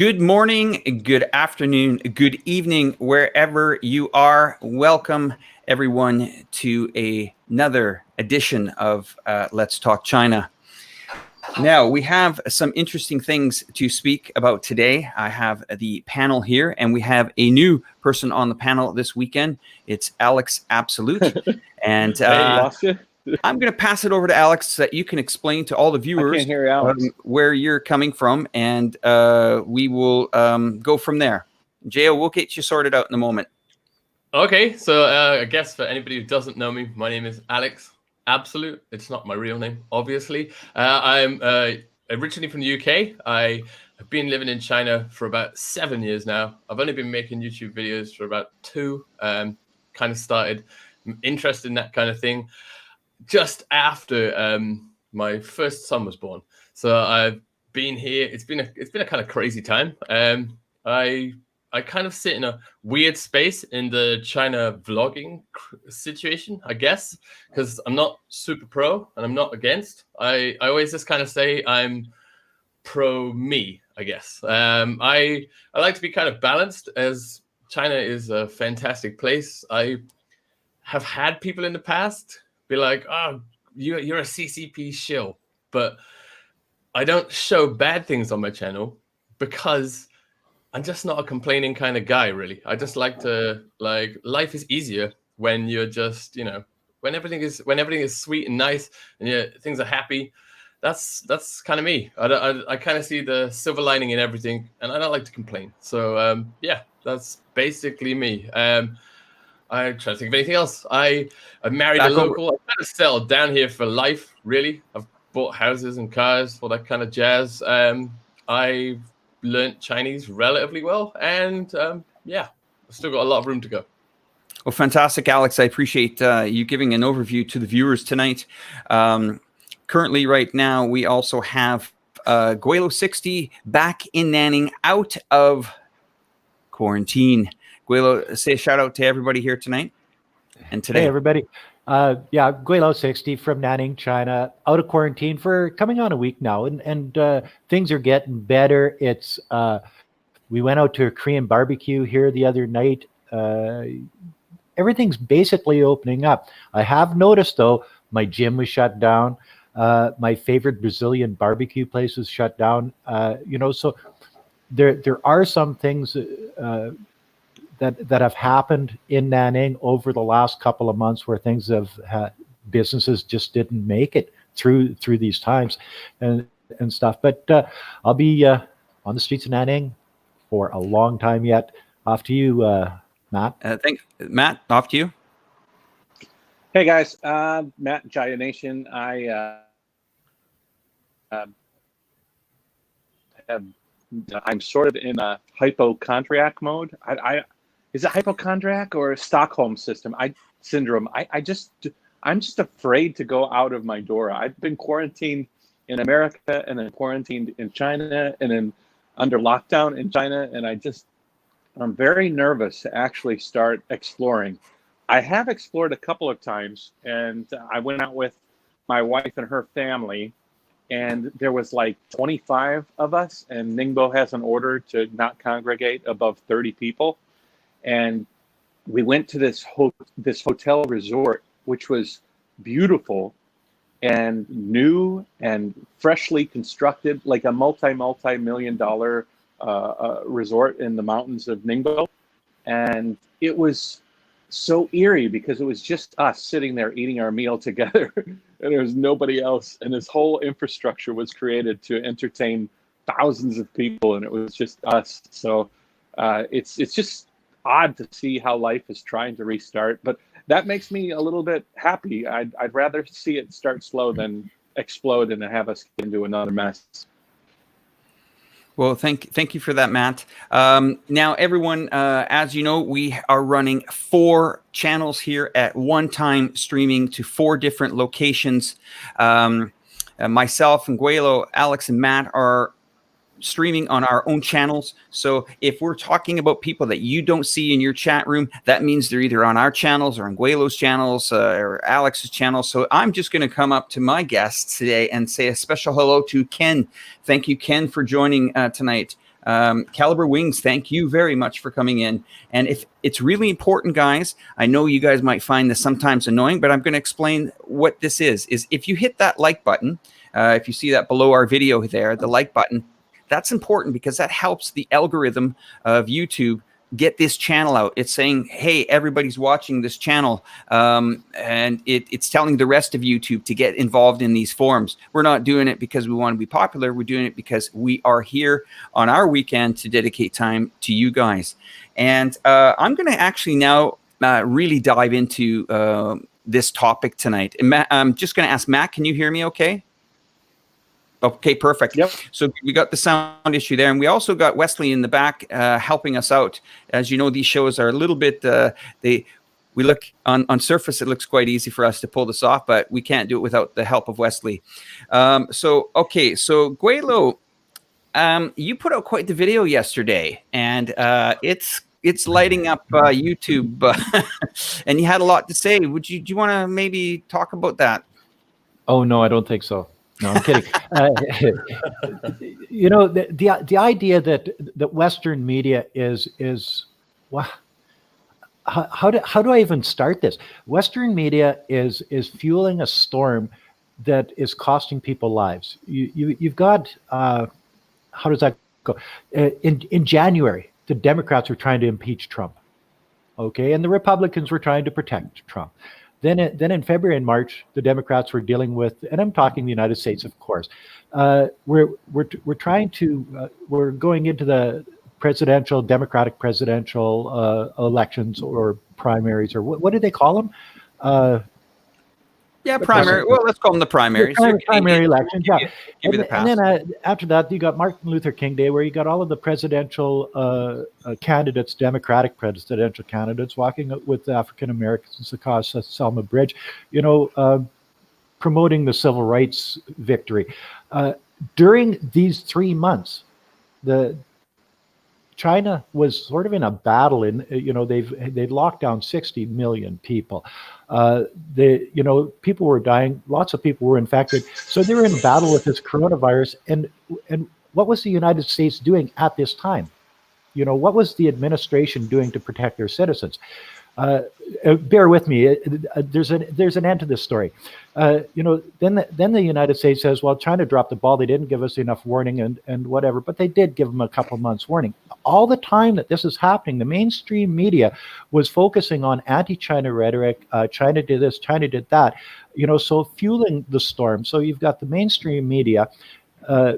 Good morning, good afternoon, good evening, wherever you are. Welcome, everyone, to another edition of Let's Talk China. Now, we have some interesting things to speak about today. I have the panel here, and we have a new person on the panel this weekend. It's Alex Absolute. And I'm going to pass it over to Alex so that you can explain to all the viewers where you're coming from, and we will go from there. JaYoe, we'll get you sorted out in a moment. Okay, so I guess for anybody who doesn't know me, my name is Alex Absolute. It's not my real name, obviously. I'm originally from the UK. I have been living in China for about 7 years now. I've only been making YouTube videos for about 2. Kind of started interested in that kind of thing just after my first son was born. So I've been here. It's been a kind of crazy time. I kind of sit in a weird space in the China vlogging situation, I guess, because I'm not super pro and I'm not against. I always just kind of say I'm pro me, I guess. I like to be kind of balanced, as China is a fantastic place. I have had people in the past be like, oh, you're a CCP shill, but I don't show bad things on my channel because I'm just not a complaining kind of guy, really. I just like to, life is easier when you're just, when everything is sweet and nice and things are happy. That's kind of me. I kind of see the silver lining in everything, and I don't like to complain. So yeah, that's basically me. I'm trying to think of anything else. I married a local. I kind of settled down here for life, really. I've bought houses and cars, all that kind of jazz. I've learned Chinese relatively well, and yeah, I've still got a lot of room to go. Well, fantastic, Alex. I appreciate you giving an overview to the viewers tonight. Currently, right now, we also have Gweilo 60 back in Nanning, out of quarantine. Gweilo, say a shout out to everybody here tonight and today. Hey, everybody. Yeah, Gweilo 60 from Nanning, China, out of quarantine for coming on a week now, and things are getting better. It's we went out to a Korean barbecue here the other night. Everything's basically opening up. I have noticed, though, my gym was shut down. My favorite Brazilian barbecue place was shut down. So there are some things that have happened in Nanning over the last couple of months where things have businesses just didn't make it through these times and stuff. But I'll be on the streets of Nanning for a long time yet. Off to you, Matt. Matt, off to you. Hey guys, Matt, JaYoe Nation. I'm sort of in a hypochondriac mode. Is it hypochondriac or Stockholm syndrome? I'm just afraid to go out of my door. I've been quarantined in America and then quarantined in China and then under lockdown in China, and I'm very nervous to actually start exploring. I have explored a couple of times, and I went out with my wife and her family, and there was like 25 of us, and Ningbo has an order to not congregate above 30 people. And we went to this hotel resort, which was beautiful and new and freshly constructed, like a multi-million dollar resort in the mountains of Ningbo. And it was so eerie because it was just us sitting there eating our meal together and there was nobody else. And this whole infrastructure was created to entertain thousands of people, and it was just us. So it's just odd to see how life is trying to restart, but that makes me a little bit happy. I'd rather see it start slow than explode and have us get into another mess. Well, thank you for that, Matt. Now, everyone, as you know, we are running 4 channels here at one time, streaming to 4 different locations. Myself and Gweilo, Alex and Matt are streaming on our own channels. So if we're talking about people that you don't see in your chat room, that means they're either on our channels or on Gweilo's channels or Alex's channel. So I'm just going to come up to my guests today and say a special hello to Ken. Thank you, Ken, for joining tonight. Caliber Wings, thank you very much for coming in. And if it's really important, guys, I know you guys might find this sometimes annoying, but I'm going to explain what this is if you hit that like button, if you see that below our video there, the like button, that's important because that helps the algorithm of YouTube get this channel out. It's saying, hey, everybody's watching this channel, and it's telling the rest of YouTube to get involved in these forums. We're not doing it because we want to be popular. We're doing it because we are here on our weekend to dedicate time to you guys. And I'm going to actually now really dive into this topic tonight. And Matt, I'm just going to ask Matt, can you hear me okay? Okay, perfect. Yep. So we got the sound issue there, and we also got Wesley in the back helping us out. As you know, these shows are a little bit, we look on surface, it looks quite easy for us to pull this off, but we can't do it without the help of Wesley. So Gweilo, you put out quite the video yesterday, and it's lighting up YouTube, and you had a lot to say. Do you want to maybe talk about that? Oh, no, I don't think so. No, I'm kidding. You know, the idea that Western media is well, how do I even start this? Western media is fueling a storm that is costing people lives. You've got how does that go? In January, the Democrats were trying to impeach Trump, okay, and the Republicans were trying to protect Trump. Then in February and March, the Democrats were dealing with, and I'm talking the United States, of course. We're going into the Democratic presidential elections or primaries, or what do they call them? Yeah, primary. Well, let's call them the primaries. Primary elections, yeah. Give you the pass. And then after that, you got Martin Luther King Day, where you got all of the presidential candidates, Democratic presidential candidates, walking with African Americans across the Selma Bridge, promoting the civil rights victory. During these 3 months, China was sort of in a battle. They've locked down 60 million people. People were dying. Lots of people were infected. So they were in a battle with this coronavirus. And what was the United States doing at this time? What was the administration doing to protect their citizens? Bear with me. There's an end to this story. Then the United States says, well, China dropped the ball. They didn't give us enough warning and whatever, but they did give them a couple months warning. All the time that this is happening, the mainstream media was focusing on anti-China rhetoric. China did this, China did that, so fueling the storm. So you've got the mainstream media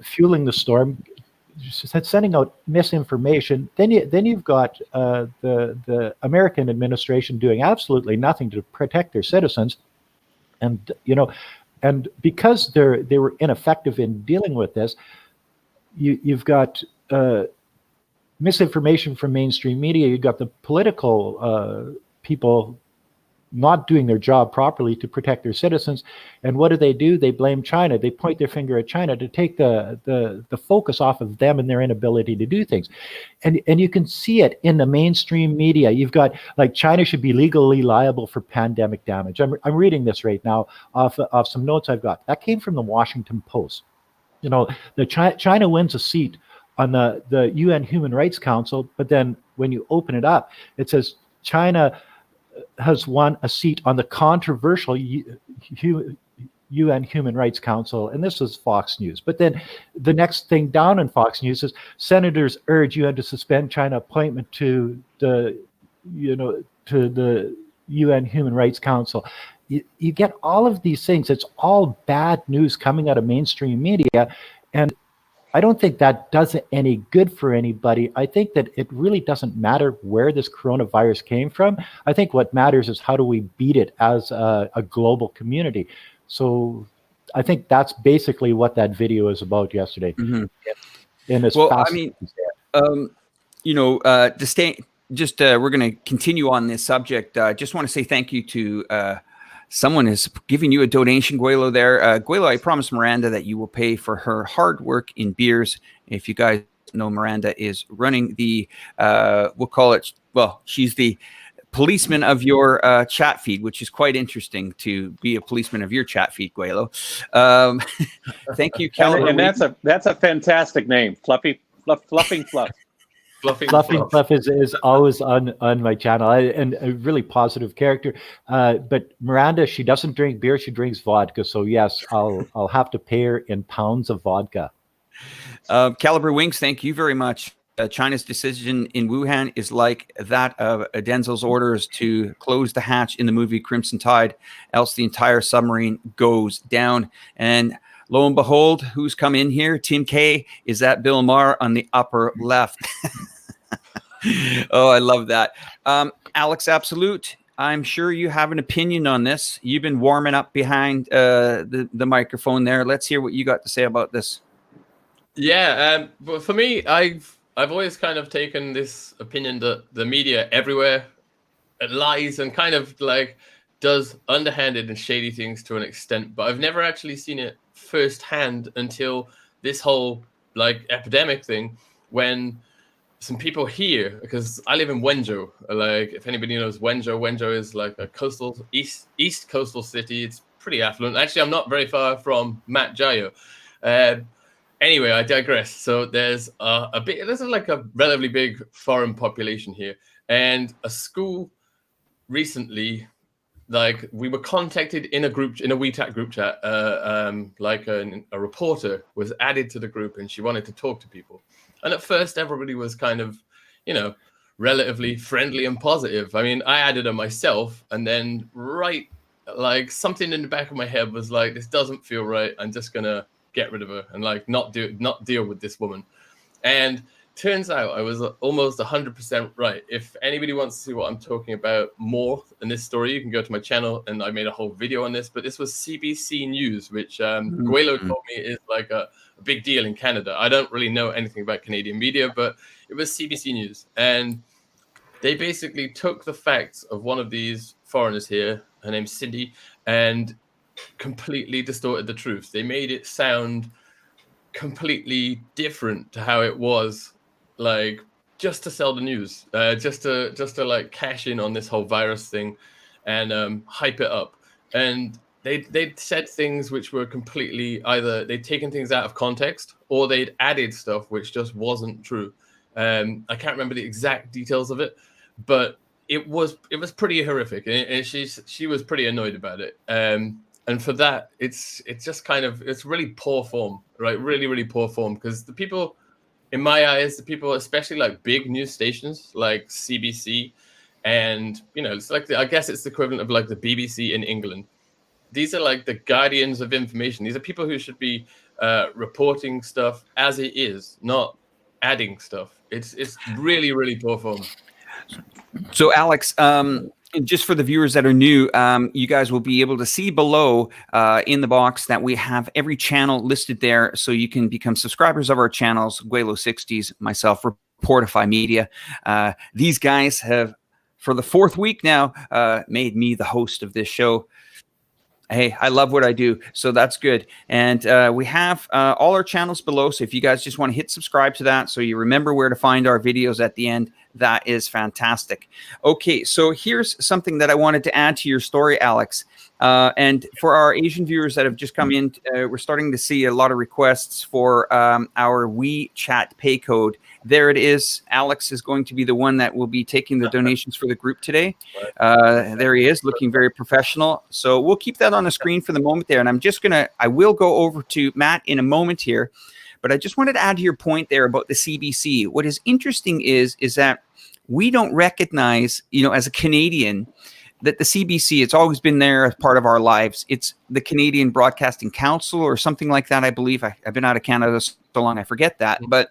fueling the storm, sending out misinformation. Then you've got the American administration doing absolutely nothing to protect their citizens, and because they were ineffective in dealing with this, you've got misinformation from mainstream media. You've got the political people not doing their job properly to protect their citizens. And what do? They blame China. They point their finger at China to take the focus off of them and their inability to do things. And you can see it in the mainstream media. You've got, like, China should be legally liable for pandemic damage. I'm reading this right now off some notes I've got. That came from the Washington Post. China wins a seat on the UN Human Rights Council, but then when you open it up, it says China has won a seat on the controversial UN Human Rights Council, and this is Fox News. But then the next thing down in Fox News is senators urge UN to suspend China appointment to the UN Human Rights Council. You get all of these things. It's all bad news coming out of mainstream media, and I don't think that does any good for anybody. I think that it really doesn't matter where this coronavirus came from. I think what matters is how do we beat it as a global community. So I think that's basically what that video is about yesterday. Mm-hmm. We're going to continue on this subject. I just want to say thank you to someone is giving you a donation, Gweilo, there. Gweilo, I promised Miranda that you will pay for her hard work in beers. If you guys know, Miranda is running the, we'll call it, well, she's the policeman of your chat feed, which is quite interesting to be a policeman of your chat feed, Gweilo. Thank you, Caliber. And that's a fantastic name, Fluffy Fluffing fluff. Fluffing Fluff is always on my channel, and a really positive character. But Miranda, she doesn't drink beer; she drinks vodka. So yes, I'll have to pay her in pounds of vodka. Caliber Winks, thank you very much. China's decision in Wuhan is like that of Denzel's orders to close the hatch in the movie Crimson Tide, else the entire submarine goes down. And lo and behold, who's come in here? Tim K. Is that Bill Maher on the upper left? Oh, I love that. Alex Absolute, I'm sure you have an opinion on this. You've been warming up behind the microphone there. Let's hear what you got to say about this. Yeah, but for me, I've always kind of taken this opinion that the media everywhere lies and kind of like does underhanded and shady things to an extent, but I've never actually seen it firsthand until this whole like epidemic thing, when some people here, because I live in Wenzhou, like if anybody knows Wenzhou is like a coastal east coastal city. It's pretty affluent. Actually, I'm not very far from Matt JaYoe. Anyway, I digress. So there's like a relatively big foreign population here, and a school recently, like we were contacted in a Wechat group chat. Like a reporter was added to the group, and she wanted to talk to people. And at first, everybody was kind of, relatively friendly and positive. I mean, I added her myself, and then like something in the back of my head was like, this doesn't feel right. I'm just gonna get rid of her and like not deal with this woman. And turns out I was almost 100% right. If anybody wants to see what I'm talking about more in this story, you can go to my channel, and I made a whole video on this. But this was CBC News, which Gweilo told me is like a big deal in Canada. I don't really know anything about Canadian media, but it was CBC News. And they basically took the facts of one of these foreigners here, her name's Cindy, and completely distorted the truth. They made it sound completely different to how it was, like just to sell the news, just to like cash in on this whole virus thing and hype it up. And they'd said things which were completely, either they'd taken things out of context or they'd added stuff which just wasn't true. I can't remember the exact details of it, but it was pretty horrific, and she was pretty annoyed about it. And for that, it's just kind of, it's really poor form, right? Really, really poor form. Because the people, in my eyes, especially like big news stations like CBC, and it's like I guess it's the equivalent of like the BBC in England. These are like the guardians of information. These are people who should be reporting stuff as it is, not adding stuff. It's really, really poor form. So, Alex, just for the viewers that are new, you guys will be able to see below in the box that we have every channel listed there, so you can become subscribers of our channels, Gweilo 60s, myself, Reporterfy Media. These guys have, for the fourth week now, made me the host of this show. Hey, I love what I do, so that's good. And we have all our channels below, so if you guys just want to hit subscribe to that so you remember where to find our videos at the end, that is fantastic. Okay, so here's something that I wanted to add to your story, Alex. And for our Asian viewers that have just come in, we're starting to see a lot of requests for our WeChat pay code. There it is. Alex is going to be the one that will be taking the donations for the group today. There he is, looking very professional. So we'll keep that on the screen for the moment there. And I will go over to Matt in a moment here. But I just wanted to add to your point there about the CBC. What is interesting is that we don't recognize, as a Canadian, that the CBC, it's always been there as part of our lives. It's the Canadian Broadcasting Council or something like that, I believe. I've been out of Canada so long, I forget that. But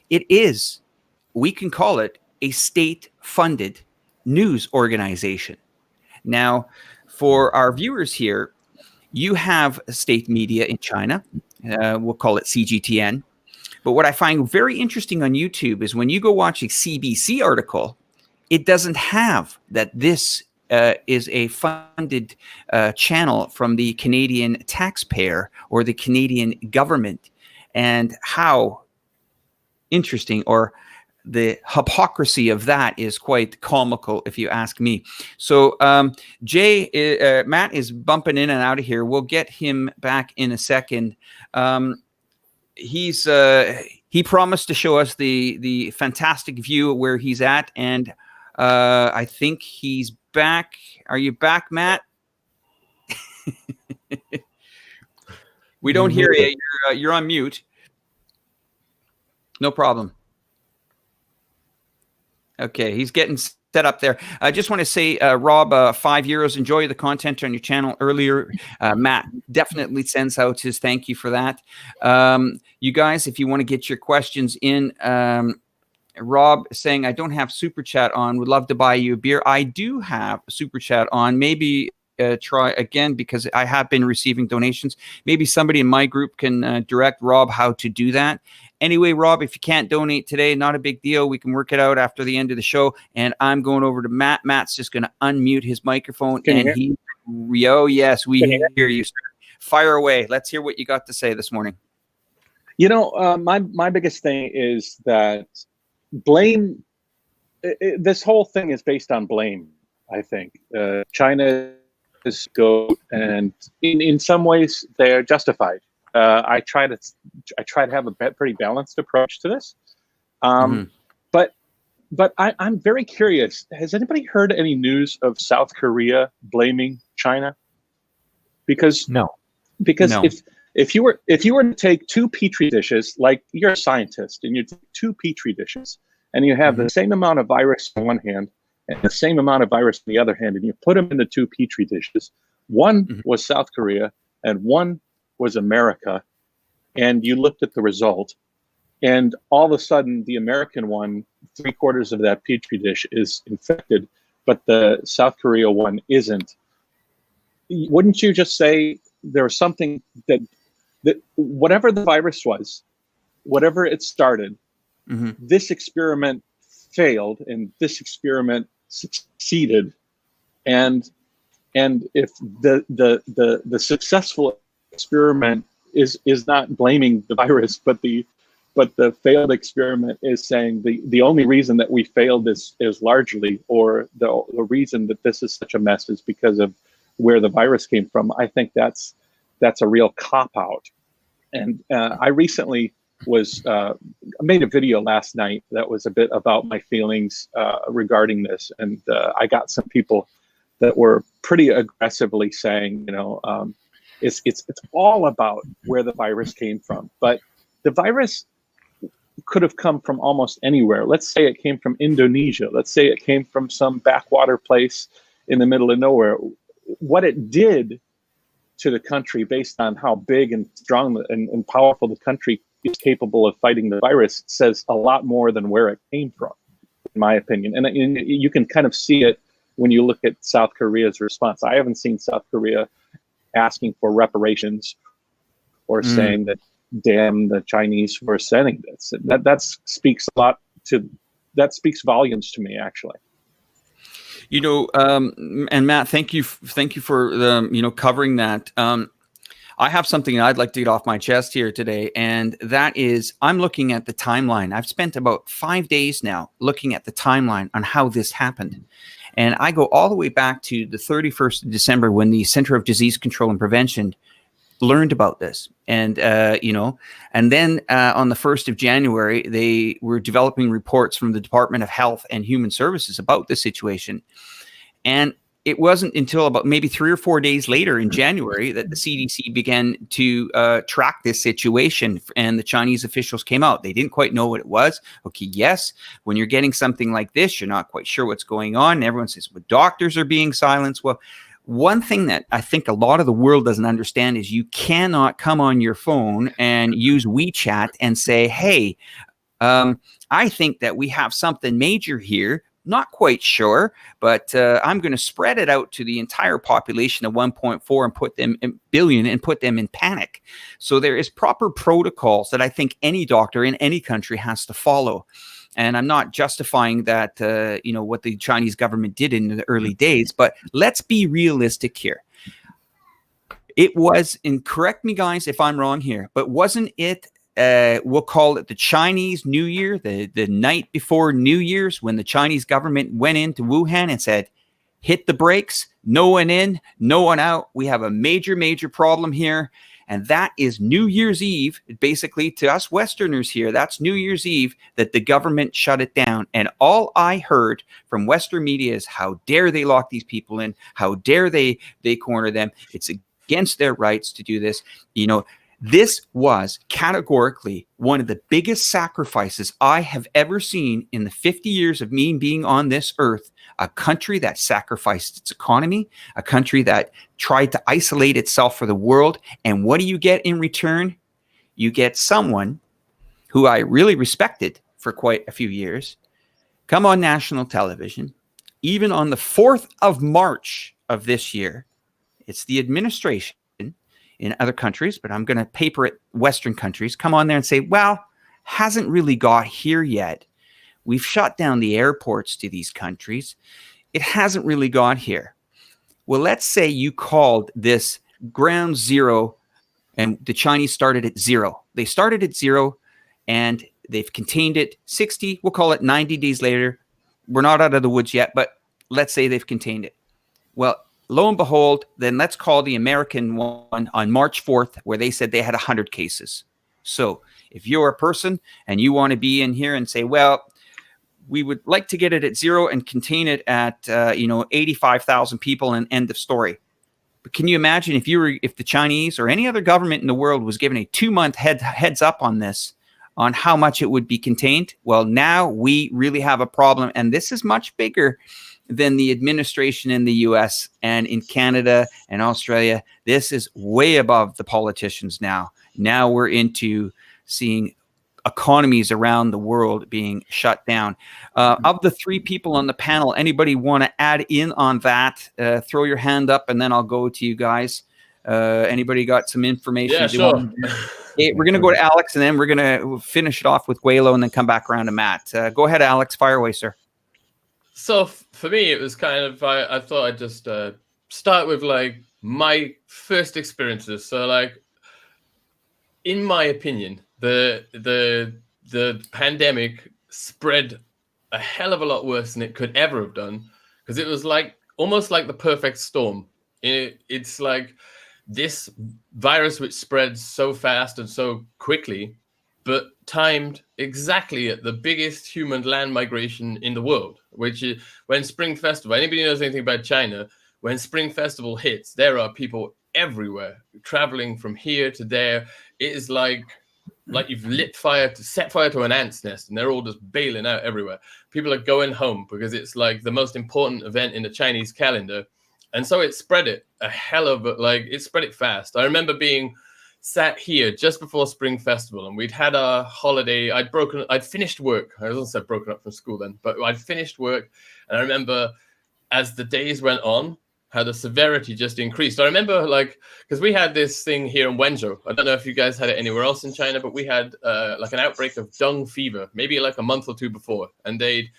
we can call it a state-funded news organization. Now, for our viewers here, you have state media in China. We'll call it CGTN. But what I find very interesting on YouTube is when you go watch a CBC article, it doesn't have that this is a funded channel from the Canadian taxpayer or the Canadian government. And how interesting, or the hypocrisy of that is quite comical, if you ask me. So Matt is bumping in and out of here. We'll get him back in a second. He's he promised to show us the fantastic view of where he's at, and I think he's back. Are you back, Matt? We don't hear you. You're on mute. No problem. Okay, he's getting set up there. I just want to say, Rob, €5. Enjoy the content on your channel earlier. Matt definitely sends out his thank you for that. You guys, if you want to get your questions in, Rob saying, I don't have Super Chat on. Would love to buy you a beer. I do have Super Chat on. Maybe try again, because I have been receiving donations. Maybe somebody in my group can direct Rob how to do that. Anyway, Rob, if you can't donate today, not a big deal. We can work it out after the end of the show. And I'm going over to Matt. Matt's just going to unmute his microphone. Oh, yes, we hear you, sir. Fire away. Let's hear what you got to say this morning. You know, my biggest thing is that blame. This whole thing is based on blame, I think. China is good, and in some ways they're justified. I try to have a pretty balanced approach to this, but I'm very curious. Has anybody heard any news of South Korea blaming China? Because no. If you were to take two petri dishes, like you're a scientist, and you take two petri dishes, and you have the same amount of virus on one hand and the same amount of virus on the other hand, and you put them into two petri dishes, one was South Korea and one was America, and you looked at the result, and all of a sudden the American one, 3/4 of that petri dish is infected, but the South Korea one isn't. Wouldn't you just say there was something that whatever the virus was, whatever it started, this experiment failed and this experiment succeeded, and if the successful experiment is not blaming the virus, but the failed experiment is saying the only reason that we failed is largely, or the reason that this is such a mess is because of where the virus came from. I think that's a real cop-out. And I recently made a video last night that was a bit about my feelings regarding this, and I got some people that were pretty aggressively saying, it's all about where the virus came from. But the virus could have come from almost anywhere. Let's say it came from Indonesia. Let's say it came from some backwater place in the middle of nowhere. What it did to the country, based on how big and strong and powerful the country is capable of fighting the virus, says a lot more than where it came from, in my opinion. And you can kind of see it when you look at South Korea's response. I haven't seen South Korea asking for reparations or saying that, damn the Chinese for sending this. That speaks volumes to me, actually. And Matt, thank you for covering that. I have something I'd like to get off my chest here today, and that is I'm looking at the timeline. I've spent about 5 days now looking at the timeline on how this happened. And I go all the way back to the 31st of December when the Center of Disease Control and Prevention learned about this. And, and then on the 1st of January, they were developing reports from the Department of Health and Human Services about the situation. And it wasn't until about maybe 3 or 4 days later in January that the CDC began to track this situation, and the Chinese officials came out. They didn't quite know what it was. Okay, yes, when you're getting something like this, you're not quite sure what's going on. And everyone says, well, doctors are being silenced. Well, one thing that I think a lot of the world doesn't understand is you cannot come on your phone and use WeChat and say, hey, I think that we have something major here. Not quite sure, but I'm going to spread it out to the entire population of 1.4 and put them in billion and put them in panic. So there is proper protocols that I think any doctor in any country has to follow. And I'm not justifying that, what the Chinese government did in the early days, but let's be realistic here. It was, and correct me guys if I'm wrong here, but wasn't it we'll call it the Chinese New Year, the night before New Year's, when the Chinese government went into Wuhan and said, hit the brakes, no one in, no one out. We have a major, major problem here. And that is New Year's Eve, basically to us Westerners here, that's New Year's Eve that the government shut it down. And all I heard from Western media is how dare they lock these people in? How dare they corner them? It's against their rights to do this. This was categorically one of the biggest sacrifices I have ever seen in the 50 years of me being on this earth. A country that sacrificed its economy, a country that tried to isolate itself for the world. And what do you get in return? You get someone who I really respected for quite a few years come on national television, even on the 4th of March of this year. It's the administration in other countries, but I'm going to paper it Western countries, come on there and say, well, hasn't really got here yet. We've shut down the airports to these countries. It hasn't really got here. Well, let's say you called this ground zero and the Chinese started at 0. They started at 0 and they've contained it 60, we'll call it 90 days later. We're not out of the woods yet, but let's say they've contained it. Well, lo and behold, then let's call the American one on March 4th, where they said they had 100 cases. So if you're a person and you want to be in here and say, well, we would like to get it at 0 and contain it at 85,000 people and end of story. But can you imagine if the Chinese or any other government in the world was given a 2-month heads up on this, on how much it would be contained? Well, now we really have a problem, and this is much bigger than the administration in the US and in Canada and Australia. This is way above the politicians now. Now we're into seeing economies around the world being shut down. Of the 3 people on the panel, anybody want to add in on that? Throw your hand up and then I'll go to you guys. Anybody got some information? Yeah, sure. We're going to go to Alex and then we're going to finish it off with Gweilo and then come back around to Matt. Go ahead, Alex. Fire away, sir. So for me, it was kind of, I thought I'd just start with like my first experiences. So like, in my opinion, the pandemic spread a hell of a lot worse than it could ever have done, because it was like almost like the perfect storm. It's like this virus which spreads so fast and so quickly, but timed exactly at the biggest human land migration in the world, which is when Spring Festival, anybody knows anything about China, when Spring Festival hits, there are people everywhere traveling from here to there. It is like you've set fire to an ant's nest and they're all just bailing out everywhere. People are going home because it's like the most important event in the Chinese calendar. And so it spread it it spread it fast. I remember being sat here just before Spring Festival and we'd had a holiday. I'd finished work. I was also broken up from school then, but I'd finished work. And I remember as the days went on, how the severity just increased. I remember because we had this thing here in Wenzhou. I don't know if you guys had it anywhere else in China, but we had an outbreak of dung fever, maybe like a month or 2 before. And they'd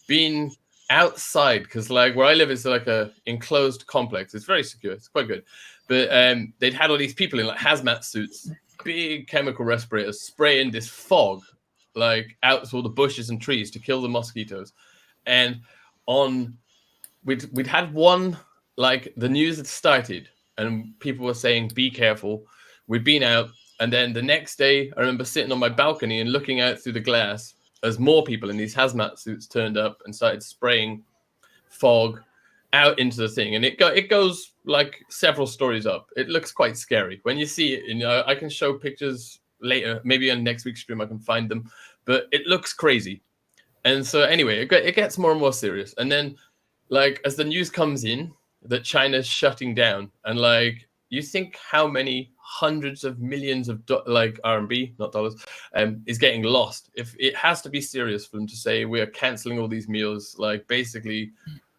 been outside because where I live is like a enclosed complex. It's very secure. It's quite good. But they'd had all these people in hazmat suits, big chemical respirators, spraying this fog out to all the bushes and trees to kill the mosquitoes. And we'd had one, the news had started and people were saying, be careful. We'd been out. And then the next day, I remember sitting on my balcony and looking out through the glass as more people in these hazmat suits turned up and started spraying fog out into the thing. And it goes several stories up. It looks quite scary when you see it. I can show pictures later, maybe on next week's stream I can find them, but it looks crazy. And so anyway, it gets more and more serious. And then as the news comes in that China's shutting down, and you think how many hundreds of millions of RMB, not dollars, is getting lost. If it has to be serious for them to say we are canceling all these meals, basically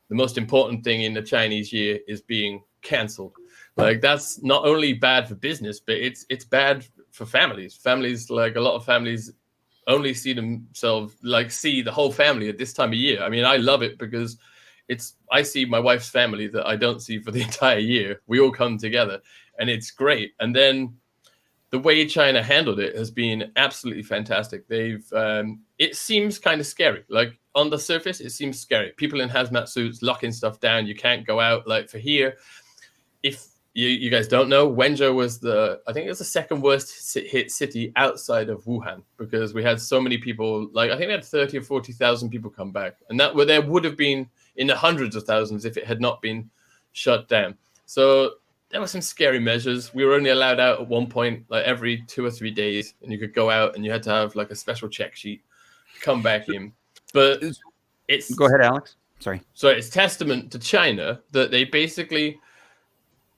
the most important thing in the Chinese year is being canceled. That's not only bad for business, but it's bad for families. Families, a lot of families only see themselves, see the whole family at this time of year. I mean, I love it because I see my wife's family that I don't see for the entire year. We all come together and it's great. And then the way China handled it has been absolutely fantastic. It seems kind of scary. On the surface, it seems scary. People in hazmat suits locking stuff down. You can't go out. For here, if you guys don't know, Wenzhou was I think it was the second worst hit city outside of Wuhan, because we had so many people, like I think we had 30 or 40,000 people come back, and there would have been in the hundreds of thousands if it had not been shut down. So there were some scary measures. We were only allowed out at one point, like every 2 or 3 days, and you could go out and you had to have like a special check sheet, come back in. But Go ahead, Alex. Sorry. So it's testament to China that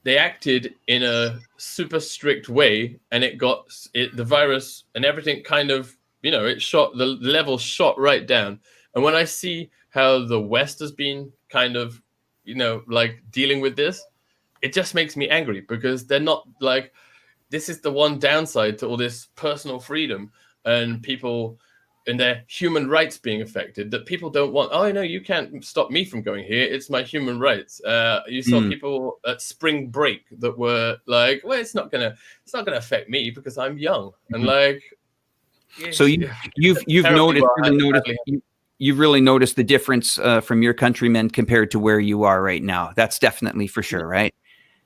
they acted in a super strict way, and the virus and everything kind of, it shot, the level shot right down. And when I see how the West has been kind of, like dealing with this, it just makes me angry, because they're not like, this is the one downside to all this personal freedom and people and their human rights being affected, that people don't want. Oh, no, you can't stop me from going here. It's my human rights. You saw people at spring break that were like, well, it's not gonna affect me because I'm young. And like, so you've really noticed the difference from your countrymen compared to where you are right now. That's definitely for sure, right?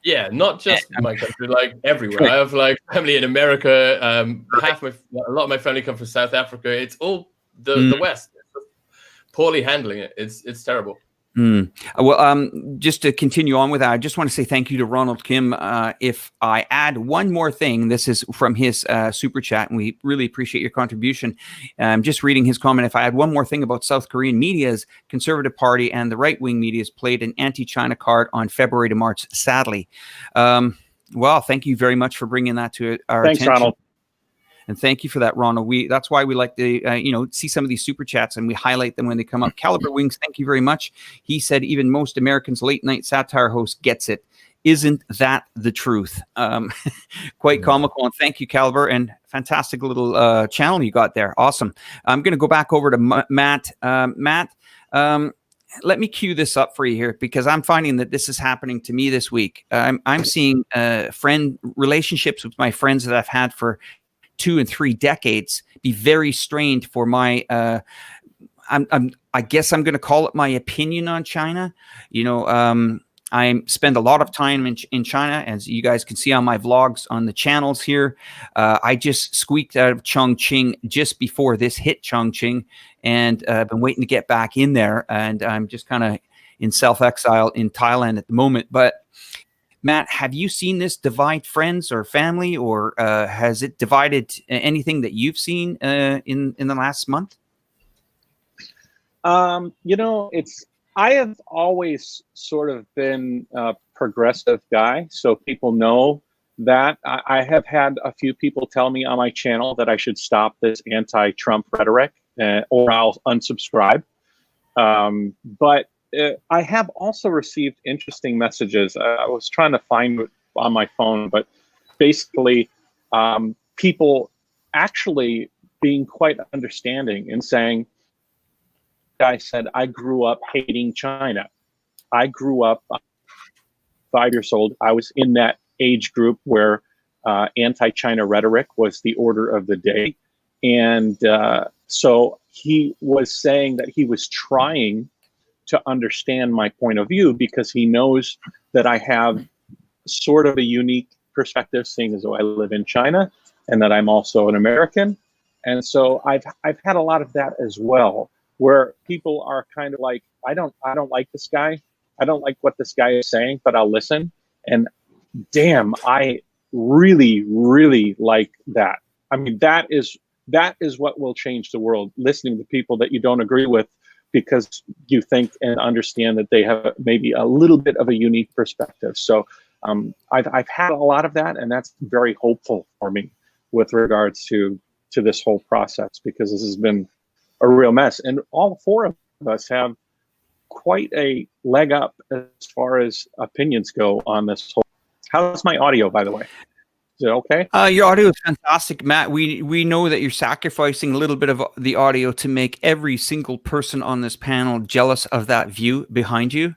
Yeah, not just my country, like everywhere. I have like family in America. A lot of my family come from South Africa. It's all the West. Poorly handling it. It's terrible. Well, just to continue on with that, I just want to say thank you to Ronald Kim. If I add one more thing, this is from his super chat, and we really appreciate your contribution. I'm just reading his comment. If I add one more thing about South Korean media's Conservative Party and the right-wing media's played an anti-China card on February to March, sadly. Well, thank you very much for bringing that to our attention. Thanks, Ronald. And thank you for that, Ronald. That's why we like to, see some of these super chats, and we highlight them when they come up. Caliber Wings, thank you very much. He said, even most Americans' late night satire host gets it. Isn't that the truth? Quite comical. And thank you, Caliber, and fantastic little channel you got there. Awesome. I'm going to go back over to Matt. Matt, let me cue this up for you here, because I'm finding that this is happening to me this week. I'm seeing relationships with my friends that I've had for 2 and 3 decades be very strained for my I guess I'm going to call it my opinion on China. I spend a lot of time in China, as you guys can see on my vlogs on the channels here. I just squeaked out of Chongqing just before this hit Chongqing, and I've been waiting to get back in there, and I'm just kind of in self-exile in Thailand at the moment. But Matt, have you seen this divide friends or family, or has it divided anything that you've seen in the last month? I have always sort of been a progressive guy, so people know that. I have had a few people tell me on my channel that I should stop this anti-Trump rhetoric, or I'll unsubscribe. But I have also received interesting messages. I was trying to find it on my phone, but basically people actually being quite understanding and saying, I said, I grew up hating China. I grew up 5 years old. I was in that age group where anti-China rhetoric was the order of the day. And so he was saying that he was trying to understand my point of view, because he knows that I have sort of a unique perspective, seeing as though I live in China and that I'm also an American. And so I've had a lot of that as well, where people are kind of like, I don't like this guy. I don't like what this guy is saying, but I'll listen. And damn, I really, really like that. I mean, that is what will change the world, listening to people that you don't agree with, because you think and understand that they have maybe a little bit of a unique perspective. So I've had a lot of that, and that's very hopeful for me with regards to this whole process, because this has been a real mess. And all 4 of us have quite a leg up as far as opinions go on this whole. How's my audio, by the way? Is it okay? Your audio is fantastic, Matt. We know that you're sacrificing a little bit of the audio to make every single person on this panel jealous of that view behind you.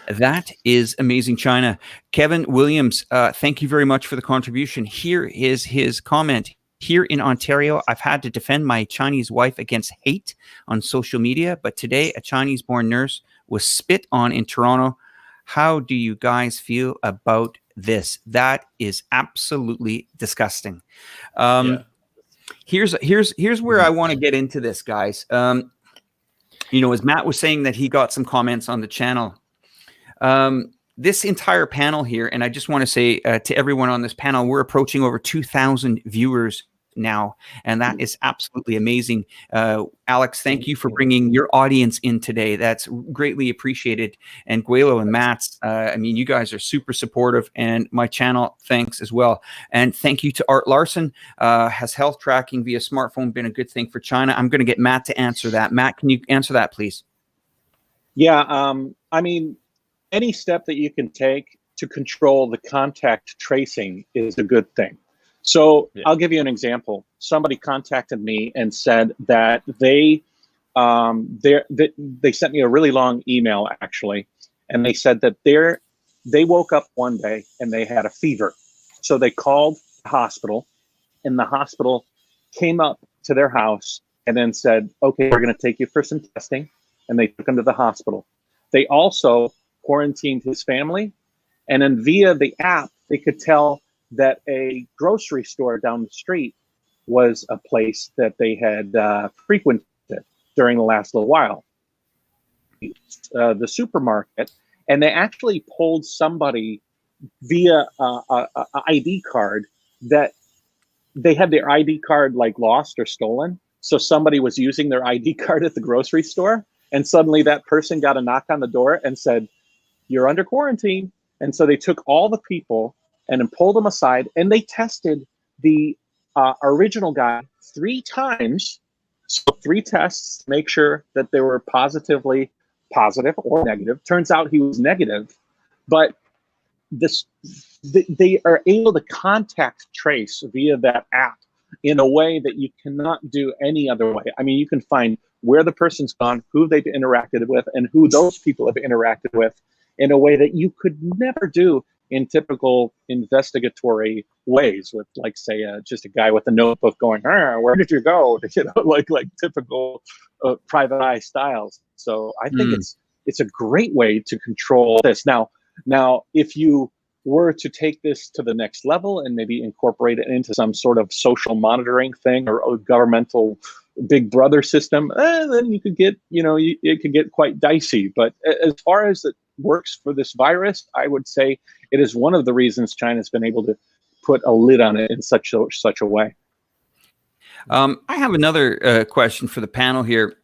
That is amazing, China. Kevin Williams, thank you very much for the contribution. Here is his comment. Here in Ontario, I've had to defend my Chinese wife against hate on social media, but today a Chinese-born nurse was spit on in Toronto. How do you guys feel about this? That is absolutely disgusting. Yeah. Here's where I want to get into this, guys. As Matt was saying that he got some comments on the channel. This entire panel here, and I just want to say to everyone on this panel, we're approaching over 2,000 viewers now, and that is absolutely amazing. Alex, thank you for bringing your audience in today. That's greatly appreciated. And Gweilo and Matt, you guys are super supportive, and my channel, thanks as well. And thank you to Art Larson. Has health tracking via smartphone been a good thing for China? I'm going to get Matt to answer that. Matt, can you answer that, please? Yeah, any step that you can take to control the contact tracing is a good thing. So I'll give you an example. Somebody contacted me and said that they sent me a really long email, actually, and they said that they woke up one day and they had a fever. So they called the hospital, and the hospital came up to their house and then said, okay, we're going to take you for some testing. And they took him to the hospital. They also quarantined his family. And then via the app, they could tell that a grocery store down the street was a place that they had frequented during the last little while. The supermarket, and they actually pulled somebody via a ID card that they had their ID card like lost or stolen. So somebody was using their ID card at the grocery store, and suddenly that person got a knock on the door and said, "You're under quarantine." And so they took all the people and then pulled them aside, and they tested the original guy 3 times. So 3 tests to make sure that they were positively positive or negative. Turns out he was negative, but they are able to contact trace via that app in a way that you cannot do any other way. I mean, you can find where the person's gone, who they've interacted with, and who those people have interacted with in a way that you could never do in typical investigatory ways with, like, say, just a guy with a notebook going, where did you go? Like typical private eye styles. So I think it's a great way to control this. Now, if you were to take this to the next level and maybe incorporate it into some sort of social monitoring thing or a governmental Big Brother system, then you could get, it could get quite dicey. But as far as it works for this virus, I would say it is one of the reasons China's been able to put a lid on it in such a way. I have another question for the panel here.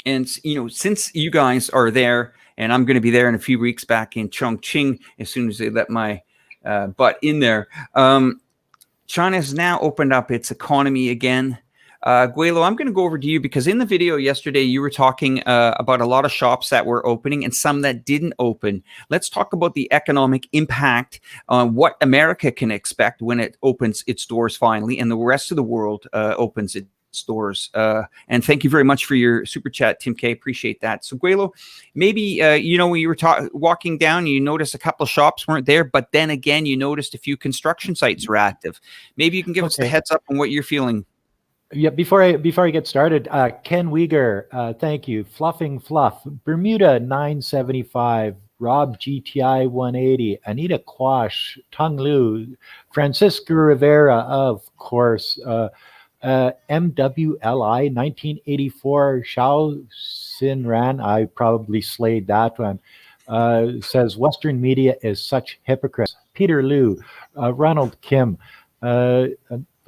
And, since you guys are there, and I'm going to be there in a few weeks back in Chongqing as soon as they let my butt in there. China has now opened up its economy again. Gweilo, I'm going to go over to you because in the video yesterday, you were talking about a lot of shops that were opening and some that didn't open. Let's talk about the economic impact on what America can expect when it opens its doors finally and the rest of the world opens its doors. And thank you very much for your super chat, Tim K. Appreciate that. So Gweilo, maybe, when you were walking down, you noticed a couple of shops weren't there, but then again, you noticed a few construction sites were active. Maybe you can give us the heads up on what you're feeling. Yeah, before I get started, Ken Uyghur, thank you. Fluffing Fluff, Bermuda 975, Rob GTI 180, Anita Quash, Tung Lu, Francisco Rivera, of course, MWLI 1984, Xiao Xin Ran, I probably slayed that one, says Western media is such hypocrites. Peter Liu, Ronald Kim,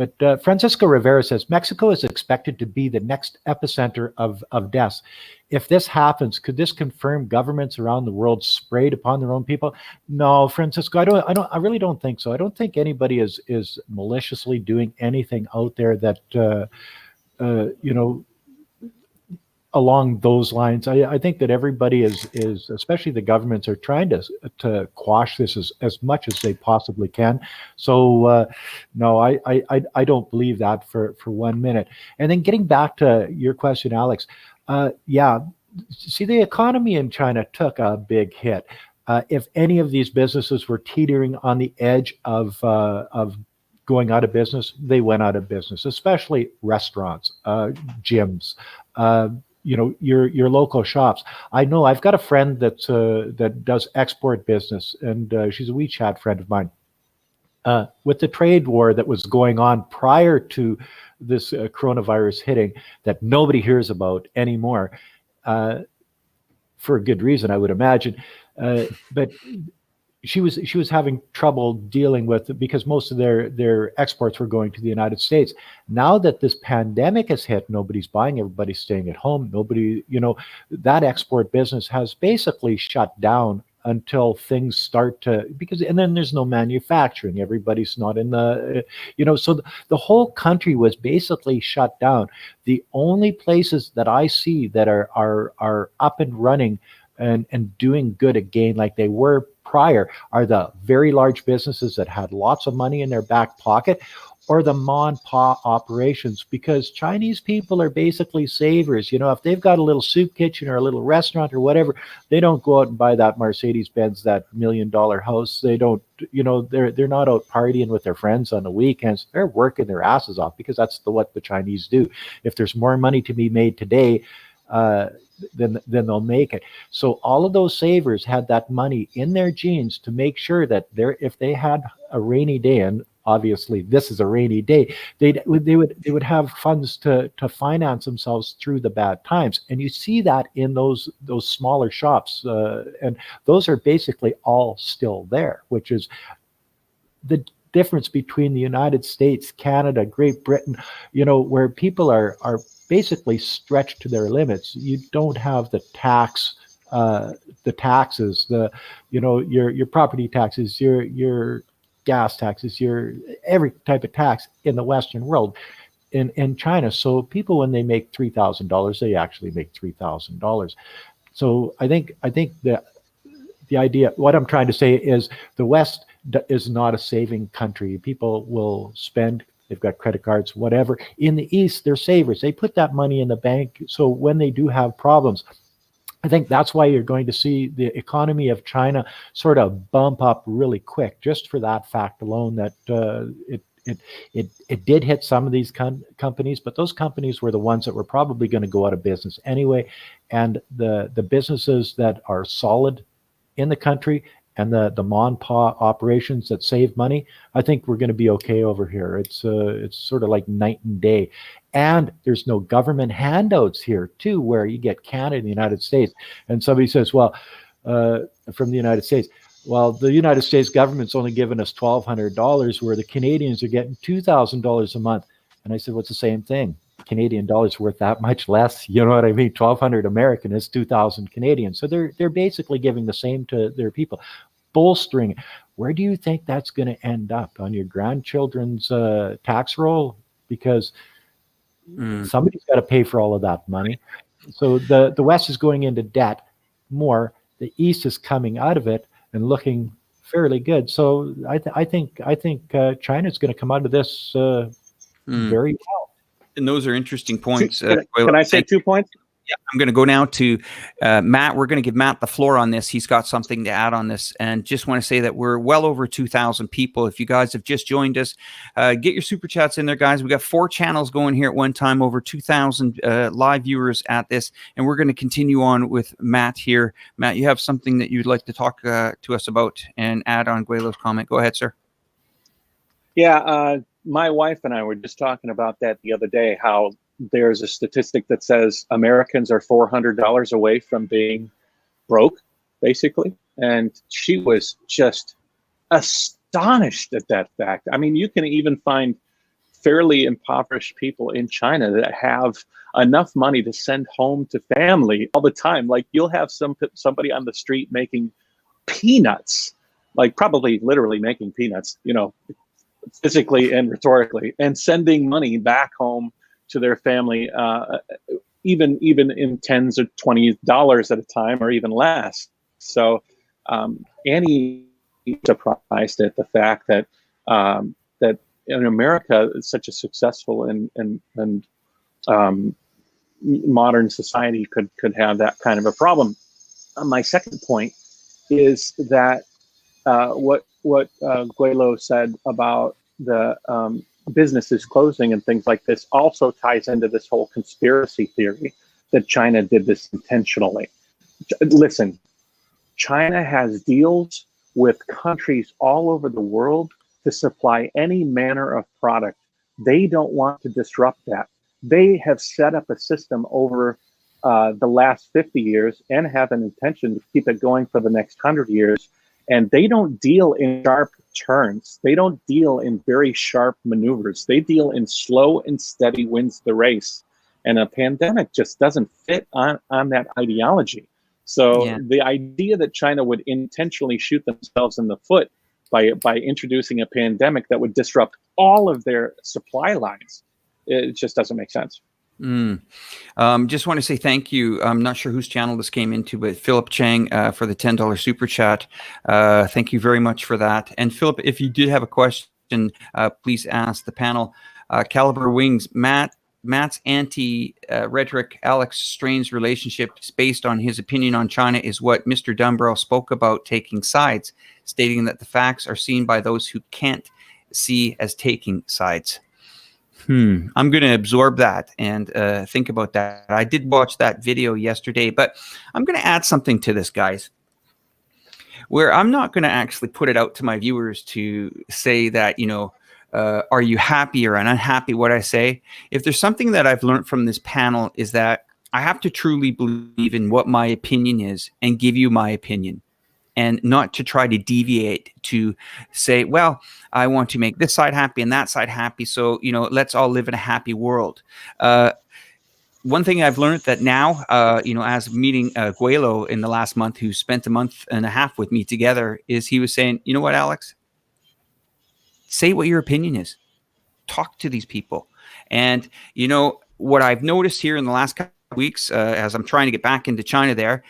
But Francisco Rivera says, Mexico is expected to be the next epicenter of deaths. If this happens, could this confirm governments around the world sprayed upon their own people? No, Francisco, I really don't think so. I don't think anybody is maliciously doing anything out there that, along those lines. I think that everybody is especially the governments are trying to quash this as much as they possibly can. So no, I don't believe that for 1 minute. And then getting back to your question, Alex, see, the economy in China took a big hit. If any of these businesses were teetering on the edge of going out of business, they went out of business, especially restaurants, gyms, your local shops. I know I've got a friend that does export business, and she's a Wechat friend of mine. With the trade war that was going on prior to this coronavirus hitting, that nobody hears about anymore, for a good reason, I would imagine. But she was having trouble dealing with it because most of their exports were going to the United States. Now that this pandemic has hit, nobody's buying, everybody's staying at home. Nobody, that export business has basically shut down until things start to, and then there's no manufacturing. Everybody's not in the, so the whole country was basically shut down. The only places that I see that are up and running and doing good again like they were prior are the very large businesses that had lots of money in their back pocket, or the mom and pop operations, because Chinese people are basically savers. If they've got a little soup kitchen or a little restaurant or whatever, they don't go out and buy that Mercedes-Benz, that $1 million house. They don't, they're not out partying with their friends on the weekends. They're working their asses off, because that's what the Chinese do. If there's more money to be made today, then they'll make it. So all of those savers had that money in their genes to make sure that if they had a rainy day, and obviously this is a rainy day, they would have funds to finance themselves through the bad times. And you see that in those smaller shops, and those are basically all still there, which is the difference between the United States, Canada, Great Britain, where people are basically stretched to their limits. You don't have the taxes, your property taxes, your gas taxes, your every type of tax in the Western world in China. So people, when they make $3,000, they actually make $3,000. So I think that the idea, what I'm trying to say is, the West is not a saving country. People will spend, they've got credit cards, whatever. In the East, they're savers. They put that money in the bank. So when they do have problems, I think that's why you're going to see the economy of China sort of bump up really quick, just for that fact alone, that it did hit some of these companies, but those companies were the ones that were probably going to go out of business anyway. And the businesses that are solid in the country, and the mom and pop operations that save money, I think we're going to be okay over here. It's sort of like night and day. And there's no government handouts here too, where you get Canada and the United States, and somebody says, well, from the United States, well, the United States government's only given us $1,200, where the Canadians are getting $2,000 a month. And I said, well, it's the same thing. Canadian dollars worth that much less. You know what I mean? 1,200 American is 2,000 Canadian. So they're basically giving the same to their people, bolstering. Where do you think that's going to end up? On your grandchildren's tax roll? Because somebody's got to pay for all of that money. So the West is going into debt more. The East is coming out of it and looking fairly good. So I think China's going to come out of this very well. And those are interesting points. Can I say 2 points? Yeah, I'm going to go now to Matt. We're going to give Matt the floor on this. He's got something to add on this. And just want to say that we're well over 2,000 people. If you guys have just joined us, get your super chats in there, guys. We got 4 channels going here at one time, over 2,000 live viewers at this. And we're going to continue on with Matt here. Matt, you have something that you'd like to talk to us about and add on Gweilo's comment. Go ahead, sir. Yeah, my wife and I were just talking about that the other day, how there's a statistic that says Americans are $400 away from being broke, basically. And she was just astonished at that fact. I mean, you can even find fairly impoverished people in China that have enough money to send home to family all the time. Like, you'll have somebody on the street making peanuts, like probably literally making peanuts, physically and rhetorically, and sending money back home to their family, even in tens or $20 at a time, or even less. So Annie surprised at the fact that that in America, such a successful and modern society could have that kind of a problem. My second point is that what Gweilo said about the businesses closing and things like this also ties into this whole conspiracy theory. that China did this intentionally. Listen, China has deals with countries all over the world to supply any manner of product. They don't want to disrupt that. They have set up a system over the last 50 years and have an intention to keep it going for the next 100 years. And they don't deal in sharp turns. They don't deal in very sharp maneuvers. They deal in slow and steady wins the race. And a pandemic just doesn't fit on that ideology. So the idea that China would intentionally shoot themselves in the foot by introducing a pandemic that would disrupt all of their supply lines, it just doesn't make sense. Just want to say thank you. I'm not sure whose channel this came into, but Philip Chang for the $10 super chat. Thank you very much for that. And Philip, if you did have a question, please ask the panel. Caliber Wings, Matt's anti-rhetoric, Alex Strain's relationship based on his opinion on China is what Mr. Dunborough spoke about, taking sides, stating that the facts are seen by those who can't see as taking sides. I'm going to absorb that and think about that. I did watch that video yesterday, but I'm going to add something to this, guys, where I'm not going to actually put it out to my viewers to say that, are you happy or unhappy what I say? If there's something that I've learned from this panel is that I have to truly believe in what my opinion is and give you my opinion, and not to try to deviate to say, well, I want to make this side happy and that side happy. So, let's all live in a happy world. One thing I've learned that now, as meeting Gweilo in the last month, who spent a month and a half with me together, is he was saying, you know what, Alex? Say what your opinion is. Talk to these people. And, what I've noticed here in the last couple of weeks, as I'm trying to get back into China there,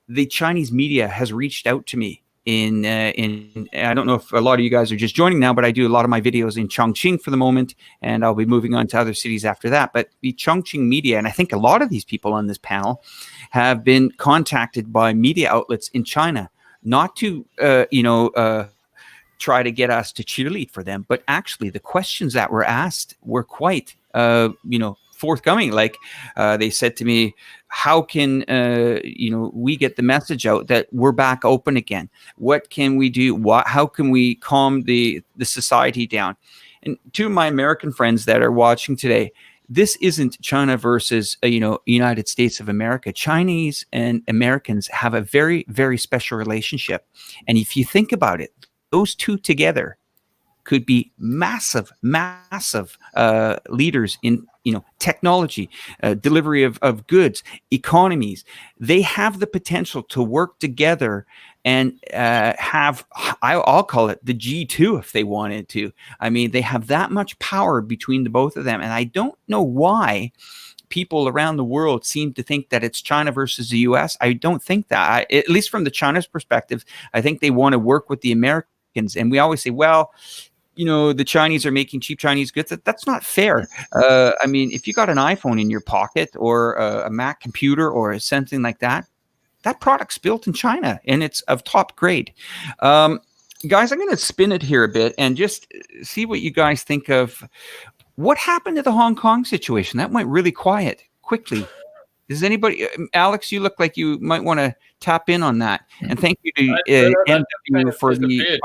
the Chinese media has reached out to me in I don't know if a lot of you guys are just joining now, but I do a lot of my videos in Chongqing for the moment, and I'll be moving on to other cities after that. But the Chongqing media, and I think a lot of these people on this panel have been contacted by media outlets in China, not to, try to get us to cheerlead for them, but actually the questions that were asked were quite, forthcoming. Like they said to me, how can we get the message out that we're back open again? What can we do? How can we calm the society down? And to my American friends that are watching today, this isn't China versus United States of America. Chinese and Americans have a very, very special relationship, and if you think about it, those two together could be massive leaders in technology, delivery of goods, economies. They have the potential to work together and I'll call it the G2 if they wanted to. I mean, they have that much power between the both of them, and I don't know why people around the world seem to think that it's China versus the US. I don't think that. At least from the China's perspective, I think they want to work with the Americans, and we always say, well, the Chinese are making cheap Chinese goods. That's not fair. I mean, if you got an iPhone in your pocket or a Mac computer or something like that, that product's built in China and it's of top grade. Guys, I'm going to spin it here a bit and just see what you guys think of what happened to the Hong Kong situation. That went really quiet quickly. Does anybody, Alex, you look like you might want to tap in on that. And thank you to NW for the...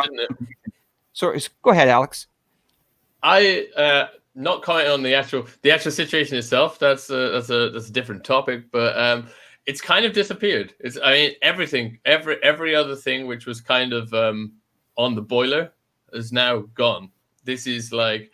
So go ahead, Alex. Not commenting on the actual situation itself. That's a different topic, but it's kind of disappeared. Everything, every other thing which was kind of on the boiler is now gone. This is like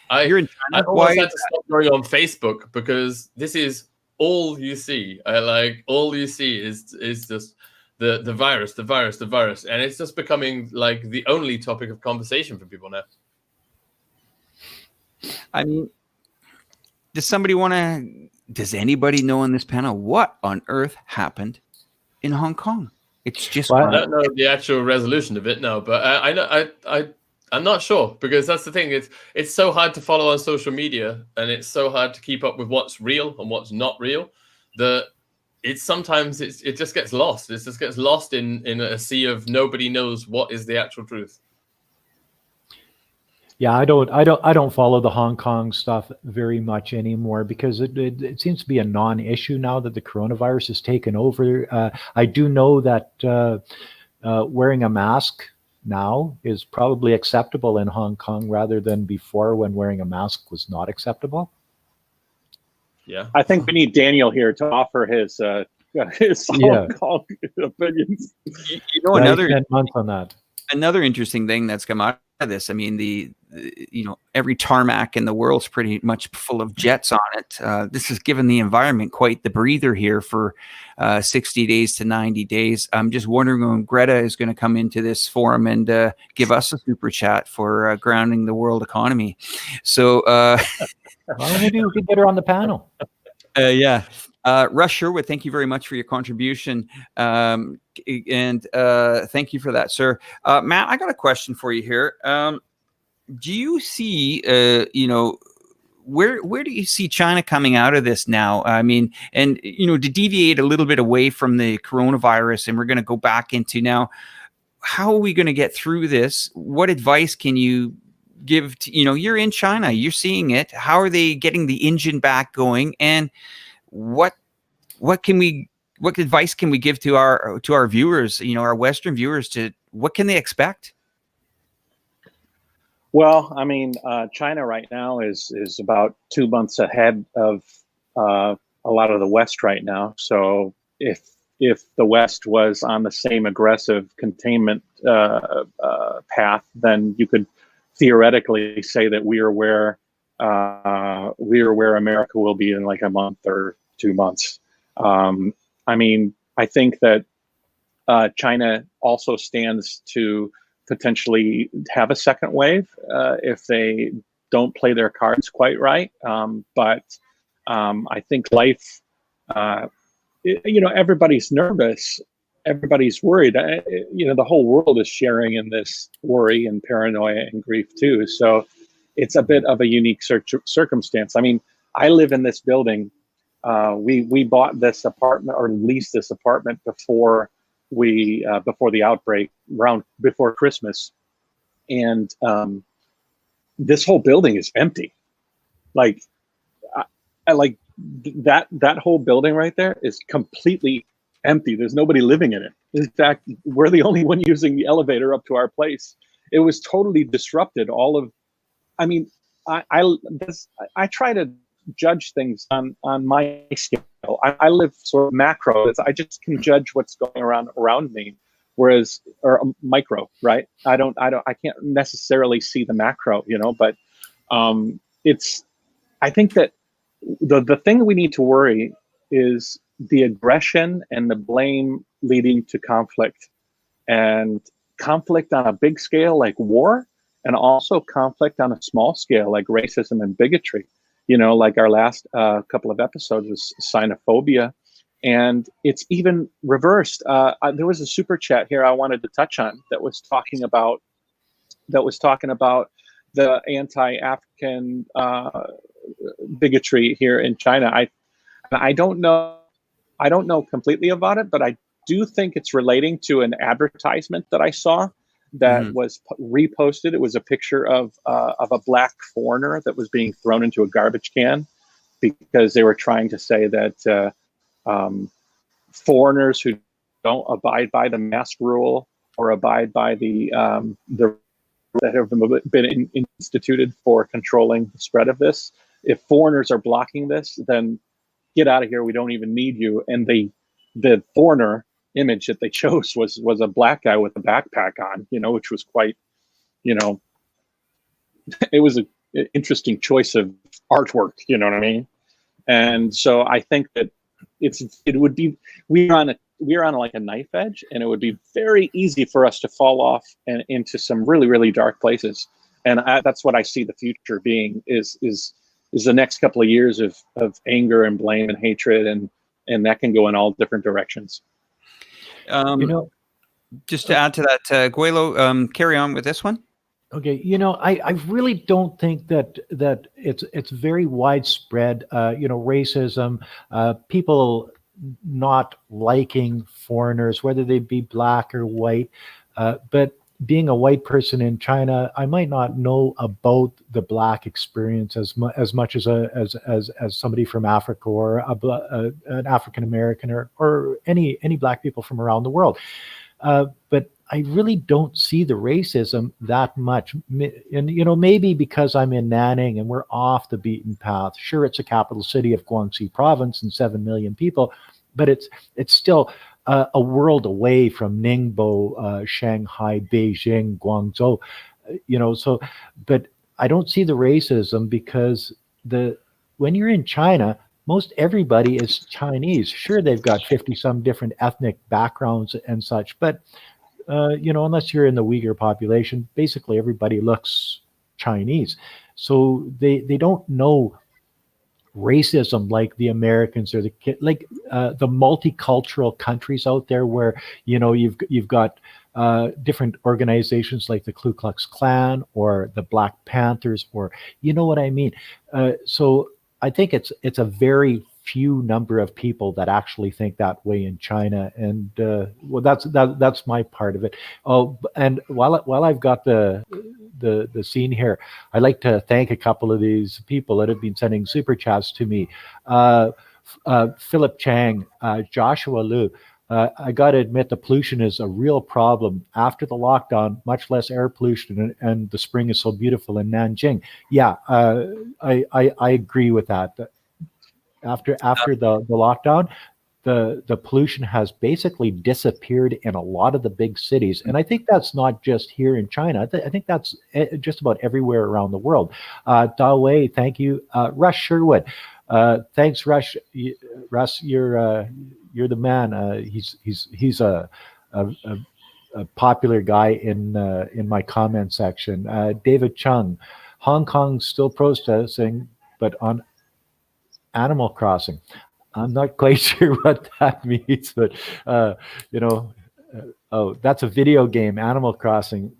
I almost had to stop going on Facebook because this is all you see. All you see is just the virus, and it's just becoming like the only topic of conversation for people now. I mean, does anybody know on this panel what on earth happened in Hong Kong? It's just I don't know the actual resolution of it, no, but I'm not sure, because that's the thing. It's so hard to follow on social media, and it's so hard to keep up with what's real and what's not real. It just gets lost. It just gets lost in a sea of nobody knows what is the actual truth. Yeah, I don't follow the Hong Kong stuff very much anymore because it seems to be a non-issue now that the coronavirus has taken over. I do know that wearing a mask now is probably acceptable in Hong Kong rather than before when wearing a mask was not acceptable. Yeah. I think we need Daniel here to offer his Yeah. Hong Kong opinions. You know, Yeah, another 10 months on that. another interesting thing that's come out of this. I mean, every tarmac in the world's pretty much full of jets on it. This has given the environment quite the breather here for 60 days to 90 days. I'm just wondering when Greta is going to come into this forum and give us a super chat for grounding the world economy. So, Well, maybe we could get her on the panel. yeah. Russ Sherwood, thank you very much for your contribution. And thank you for that, sir. Matt, I got a question for you here. Do you see, where do you see China coming out of this now? I mean, and, to deviate a little bit away from the coronavirus, and we're going to go back into now, how are we going to get through this? What advice can you give to, you're in China, you're seeing it. How are they getting the engine back going? And what advice can we give to our viewers, our Western viewers, to what can they expect? Well, I mean, China right now is about 2 months ahead of a lot of the West right now. So if the West was on the same aggressive containment path, then you could theoretically say that we are where America will be in like a month or 2 months. I mean, I think that China also stands to potentially have a second wave if they don't play their cards quite right. But I think life, everybody's nervous, everybody's worried. The whole world is sharing in this worry and paranoia and grief too. So it's a bit of a unique circumstance. I mean, I live in this building. We bought this apartment or leased this apartment before the outbreak, before Christmas, and this whole building is empty. Like, I like that whole building right there is completely empty. There's nobody living in it. In fact, we're the only one using the elevator up to our place. It was totally disrupted. I mean, I try to judge things on my scale. I live sort of macro. I just can judge what's going around me, or micro, right? I can't necessarily see the macro, but I think that the thing we need to worry is the aggression and the blame leading to conflict, and conflict on a big scale like war, and also conflict on a small scale like racism and bigotry. Like our last couple of episodes was xenophobia, and it's even reversed. There was a super chat here I wanted to touch on that was talking about the anti-African bigotry here in China. I don't know completely about it, but I do think it's relating to an advertisement that I saw that was reposted. It was a picture of a black foreigner that was being thrown into a garbage can because they were trying to say that foreigners who don't abide by the mask rule or abide by the that have been instituted for controlling the spread of this, if foreigners are blocking this, then get out of here. We don't even need you. And the foreigner image that they chose was a black guy with a backpack on, which was quite, it was an interesting choice of artwork, you know what I mean? And so I think that we're on like a knife edge, and it would be very easy for us to fall off and into some really, really dark places. And that's what I see the future being is the next couple of years of anger and blame and hatred, and that can go in all different directions. Just to add to that, Gweilo, carry on with this one. Okay, I really don't think that it's very widespread. Racism, people not liking foreigners, whether they be black or white. But being a white person in China, I might not know about the Black experience as much as somebody from Africa or an African American or any Black people from around the world. But I really don't see the racism that much. And, maybe because I'm in Nanning and we're off the beaten path. Sure, it's a capital city of Guangxi province and 7 million people, but it's still a world away from Ningbo, Shanghai, Beijing, Guangzhou, so, but I don't see the racism because when you're in China, most everybody is Chinese. Sure, they've got 50 some different ethnic backgrounds and such, but unless you're in the Uyghur population, basically everybody looks Chinese. So they don't know racism like the Americans or the multicultural countries out there where you've got different organizations like the Ku Klux Klan or the Black Panthers, or what I mean. So I think it's a very few number of people that actually think that way in China, and that's my part of it. Oh, and while I've got the scene here, I'd like to thank a couple of these people that have been sending super chats to me. Philip Chang, Joshua Liu. I got to admit, the pollution is a real problem. After the lockdown, much less air pollution, and the spring is so beautiful in Nanjing. Yeah, I agree with that. After the lockdown, the pollution has basically disappeared in a lot of the big cities. And I think that's not just here in China. I think that's just about everywhere around the world. Dawei, thank you. Russ Sherwood, thanks, Russ. Russ, you're the man. He's a popular guy in my comment section. David Chung, Hong Kong still protesting, but on Animal Crossing. I'm not quite sure what that means, but oh, that's a video game, Animal Crossing.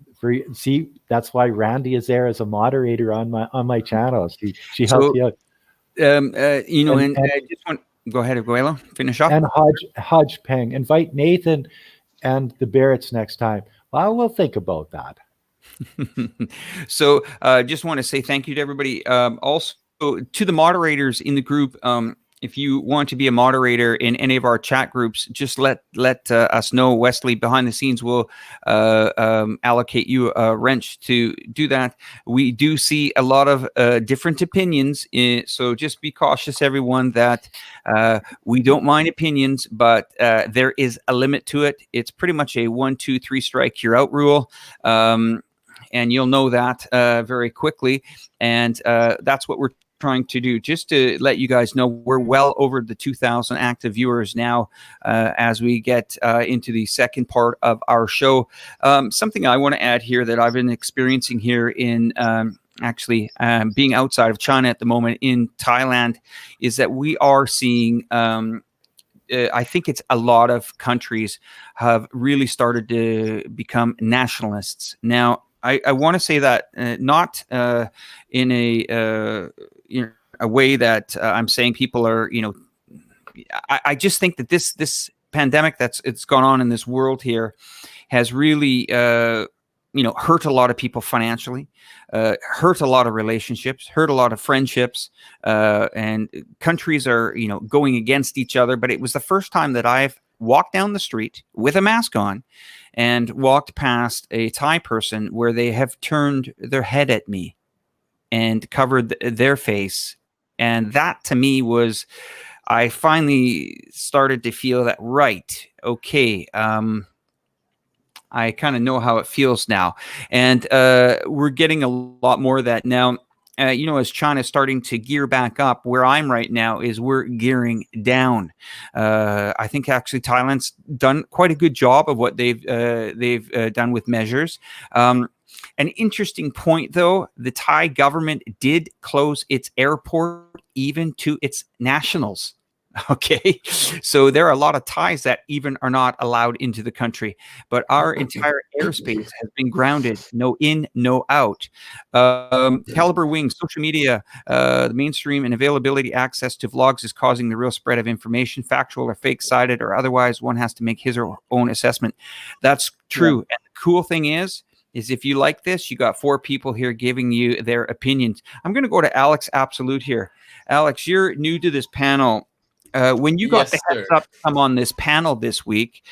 See, that's why Randy is there as a moderator on my channel. She helps you out. I just want go ahead, Gweilo, finish up. And Hodge Peng, invite Nathan and the Barretts next time. Well, we'll think about that. So, just want to say thank you to everybody. Also, to the moderators in the group, if you want to be a moderator in any of our chat groups, just let us know. Wesley behind the scenes will allocate you a wrench to do that. We do see a lot of different opinions, so just be cautious, everyone, that we don't mind opinions, but there is a limit to it. It's pretty much a 1, 2, 3 strike, you're out rule. And you'll know that very quickly. And that's what we're trying to do, just to let you guys know we're well over the 2,000 active viewers now as we get into the second part of our show. Something I want to add here that I've been experiencing here in being outside of China at the moment in Thailand is that we are seeing I think it's a lot of countries have really started to become nationalists. Now, I want to say that not in a way that I'm saying people are, I just think that this pandemic it's gone on in this world here has really, hurt a lot of people financially, hurt a lot of relationships, hurt a lot of friendships, and countries are, going against each other. But it was the first time that I've walked down the street with a mask on and walked past a Thai person where they have turned their head at me and covered their face. And that to me was, I finally started to feel that, right, okay, I kind of know how it feels now. And we're getting a lot more of that now. As China is starting to gear back up, where I'm right now is we're gearing down. I think actually Thailand's done quite a good job of what they've done with measures. An interesting point, though, the Thai government did close its airport even to its nationals. Okay, so there are a lot of Thais that even are not allowed into the country, but our entire airspace has been grounded, no in, no out. Caliber Wings, social media, the mainstream and availability access to vlogs is causing the real spread of information, factual or fake-sided or otherwise. One has to make his or her own assessment. That's true. Yeah. And the cool thing is, is if you like this, you got 4 people here giving you their opinions. I'm going to go to Alex Absolute here. Alex, you're new to this panel. When you got the heads up to come on this panel this week,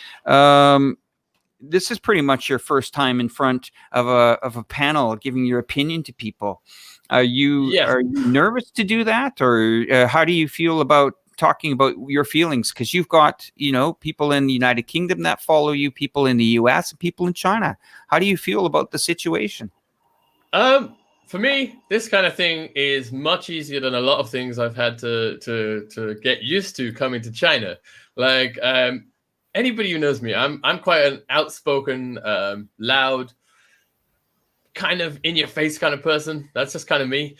this is pretty much your first time in front of a panel giving your opinion to people. Are you nervous to do that, or how do you feel about talking about your feelings? Because you've got, people in the United Kingdom that follow you, people in the US, and people in China. How do you feel about the situation? For me, this kind of thing is much easier than a lot of things I've had to get used to coming to China. Like, anybody who knows me, I'm quite an outspoken, loud, kind of in your face kind of person. That's just kind of me.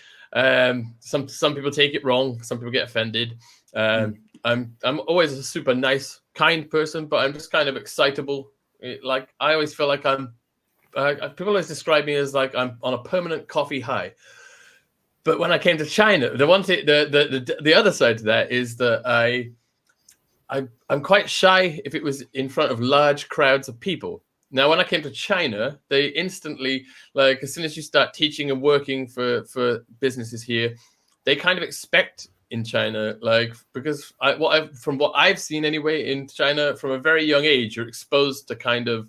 Some people take it wrong. Some people get offended. I'm always a super nice, kind person, but I'm just kind of excitable. I always feel like people always describe me as like I'm on a permanent coffee high. But when I came to China, the one thing, the other side to that is that I'm quite shy if it was in front of large crowds of people. Now, when I came to China, they instantly, like, as soon as you start teaching and working for businesses here, they kind of expect in China, like, because from what I've seen anyway in China, from a very young age, you're exposed to kind of